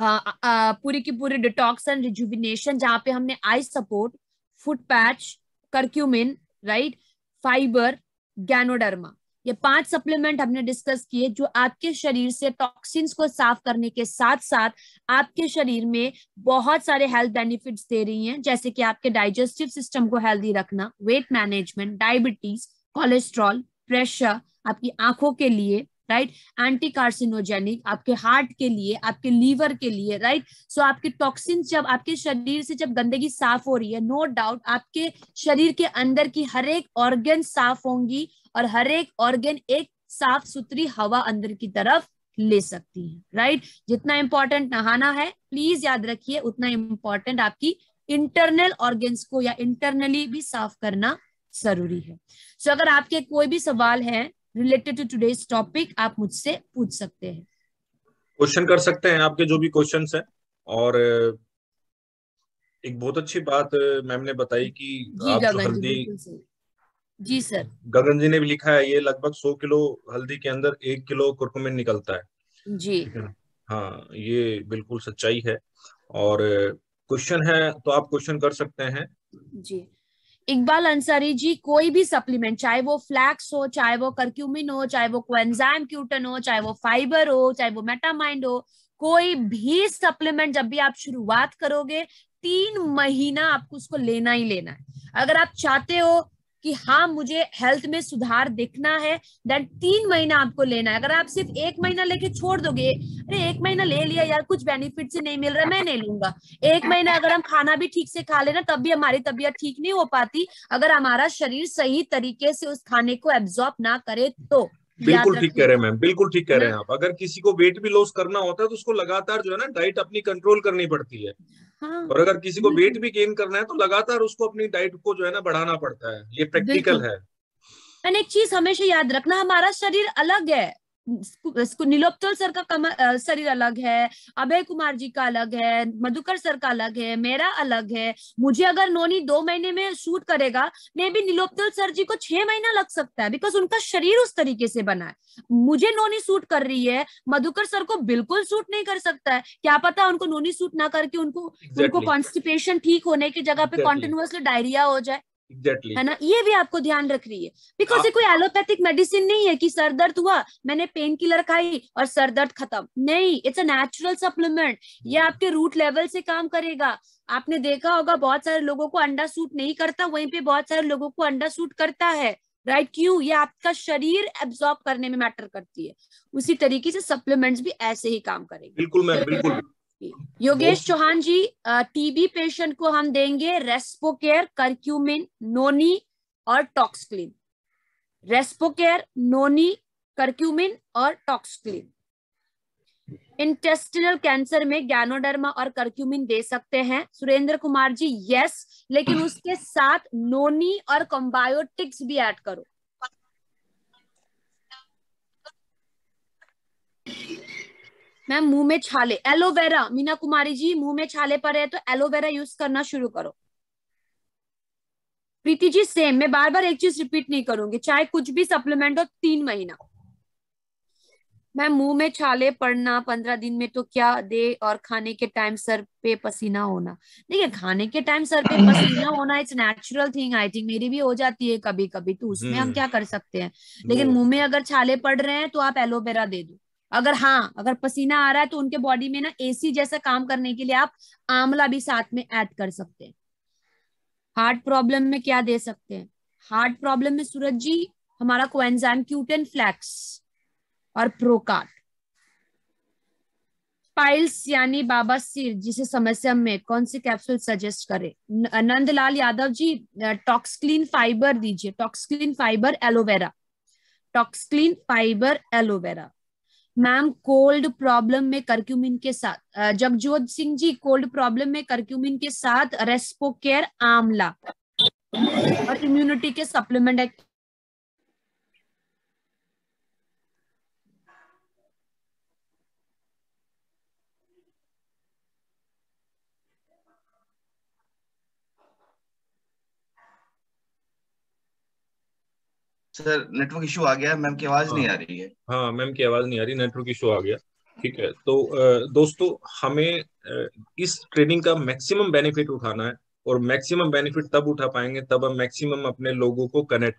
पूरी की पूरी डिटॉक्स एंड रिजुविनेशन, जहां पे हमने I support, foot patch, curcumin, right, fibre, ganoderma, ये 5 सप्लीमेंट हमने डिस्कस किए जो आपके शरीर से टॉक्सिन्स को साफ करने के साथ साथ आपके शरीर में बहुत सारे हेल्थ बेनिफिट्स दे रही हैं, जैसे कि आपके डाइजेस्टिव सिस्टम को हेल्दी रखना, weight management, diabetes, cholesterol, pressure, आपकी आंखों के लिए, राइट, एंटी कार्सिनोजेनिक, आपके हार्ट के लिए, आपके लीवर के लिए, राइट। सो आपके टॉक्सिन, जब आपके शरीर से जब गंदगी साफ हो रही है, नो डाउट आपके शरीर के अंदर की हर एक ऑर्गन साफ होंगी और हर एक ऑर्गन एक साफ सुथरी हवा अंदर की तरफ ले सकती है, राइट। जितना इंपॉर्टेंट नहाना है, प्लीज याद रखिए, उतना इंपॉर्टेंट आपकी इंटरनल ऑर्गन्स को या इंटरनली भी साफ करना जरूरी है। सो अगर आपके कोई भी सवाल है रिलेटेड टू टुडेज टॉपिक, आप मुझसे पूछ सकते हैं, क्वेश्चन कर सकते हैं आपके जो भी क्वेश्चंस हैं। और एक बहुत अच्छी बात मैम ने बताई कि जी आप जो गगन जी, हल्दी, बिल्कुल सही। जी सर। गगन जी ने भी लिखा है, ये लगभग 100 किलो हल्दी के अंदर 1 किलो कुरकुमिन निकलता है, जी ठीक है ना? हाँ, ये बिल्कुल सच्चाई है। और क्वेश्चन है तो आप क्वेश्चन कर सकते हैं। जी इकबाल अंसारी जी, कोई भी सप्लीमेंट, चाहे वो फ्लैक्स हो, चाहे वो करक्यूमिन हो, चाहे वो कोएंजाइम क्यूटन हो, चाहे वो फाइबर हो, चाहे वो मेटामाइंड हो, कोई भी सप्लीमेंट जब भी आप शुरुआत करोगे 3 महीना आपको उसको लेना ही लेना है। अगर आप चाहते हो कि हाँ मुझे हेल्थ में सुधार दिखना है, देन 3 महीना आपको लेना है। अगर आप सिर्फ 1 महीना लेके छोड़ दोगे, अरे 1 महीना ले लिया यार, कुछ बेनिफिट से नहीं मिल रहा, मैं नहीं लूंगा। 1 महीना अगर हम खाना भी ठीक से खा लेना तब भी हमारी तबीयत ठीक नहीं हो पाती, अगर हमारा शरीर सही तरीके से उस खाने को एब्जॉर्ब ना करे तो। याद बिल्कुल ठीक कह रहे हैं रखिएगा, मैम, बिल्कुल ठीक कह है रहे ना। हैं आप। अगर किसी को वेट भी लॉस करना होता है तो उसको लगातार जो है ना डाइट अपनी कंट्रोल करनी पड़ती है। हाँ और अगर किसी को वेट बिल्कुल भी गेन करना है तो लगातार उसको अपनी डाइट को जो है ना बढ़ाना पड़ता है, ये प्रैक्टिकल बिल्कुल। है। एंड एक चीज हमेशा याद रखना, हमारा शरीर अलग है। नीलोत्पल सर का शरीर अलग है, अभय कुमार जी का अलग है, मधुकर सर का अलग है, मेरा अलग है। मुझे अगर नोनी 2 महीने में शूट करेगा, मे बी नीलोत्पल सर जी को 6 महीना लग सकता है, बिकॉज उनका शरीर उस तरीके से बना है। मुझे नोनी सूट कर रही है, मधुकर सर को बिल्कुल सूट नहीं कर सकता है। क्या पता उनको नोनी सूट ना करके उनको एग्जैक्टली, कॉन्स्टिपेशन ठीक होने की जगह पे एग्जैक्टली, कॉन्टिन्यूअसली डायरिया हो जाए, एग्जैक्टली। है ना। ये भी आपको ध्यान रख रही है, बिकॉज ये आप कोई एलोपैथिक मेडिसिन नहीं है कि सर दर्द हुआ मैंने पेन किलर खाई और सर दर्द खत्म, नहीं। इट्स अ नेचुरल सप्लीमेंट, ये आपके रूट लेवल से काम करेगा। आपने देखा होगा बहुत सारे लोगों को अंडा सूट नहीं करता, वहीं पे बहुत सारे लोगों को अंडा सूट करता है, राइट। क्यों? ये आपका शरीर एब्जॉर्ब करने में मैटर करती है। उसी तरीके से सप्लीमेंट्स भी ऐसे ही काम बिल्कुल मैम, करेंगे। बिल्कुल। योगेश बहुत चौहान जी, टीबी पेशेंट को हम देंगे रेस्पोकेयर, करक्यूमिन, नोनी और टॉक्सक्लीन। रेस्पोकेयर, नोनी, करक्यूमिन और टॉक्सक्लीन। इंटेस्टिनल कैंसर में गैनोडर्मा और करक्यूमिन दे सकते हैं सुरेंद्र कुमार जी, यस, लेकिन उसके साथ नोनी और कम्बायोटिक्स भी ऐड करो। मैम मुंह में छाले, एलोवेरा, मीना कुमारी जी मुंह में छाले पड़े तो एलोवेरा यूज करना शुरू करो। प्रीति जी सेम, मैं बार बार एक चीज रिपीट नहीं करूंगी, चाहे कुछ भी सप्लीमेंट हो 3 महीना। मैं मुंह में छाले पड़ना 15 दिन में तो क्या दे, और खाने के टाइम सर पे पसीना होना। देखिए खाने के टाइम सर पे पसीना होना it's natural thing, I think मेरी भी हो जाती है कभी कभी, तो उसमें हम क्या कर सकते हैं। वो लेकिन मुंह में अगर छाले पड़ रहे हैं तो आप एलोवेरा दे दो। अगर हाँ, अगर पसीना आ रहा है तो उनके बॉडी में ना एसी जैसा काम करने के लिए आप आंवला भी साथ में ऐड कर सकते हैं। हार्ट प्रॉब्लम में क्या दे सकते हैं? हार्ट प्रॉब्लम में सूरज जी हमारा कोएंजाइम क्यूटेन फ्लैक्स और प्रोकार्ड। पाइल्स यानी बाबासीर जिसे समस्या में कौन सी कैप्सूल सजेस्ट करें? नंदलाल यादव जी, टॉक्सक्लीन फाइबर दीजिए, Toxclean fibre aloe vera, Toxclean fibre aloe vera. Ma'am cold problem में करक्यूमिन के साथ, जगजोत सिंह जी कोल्ड प्रॉब्लम में करक्यूमिन के साथ रेस्पोकेयर आंवला और इम्यूनिटी के सप्लीमेंट है। सर नेटवर्क इशू आ गया, मैम की आवाज हाँ, नहीं आ रही है। हाँ मैम की आवाज नहीं आ रही, नेटवर्क इशू आ गया। ठीक है, तो दोस्तों हमें इस ट्रेनिंग का मैक्सिमम बेनिफिट उठाना है, और मैक्सिमम बेनिफिट तब उठा पाएंगे तब हम मैक्सिमम अपने लोगों को कनेक्ट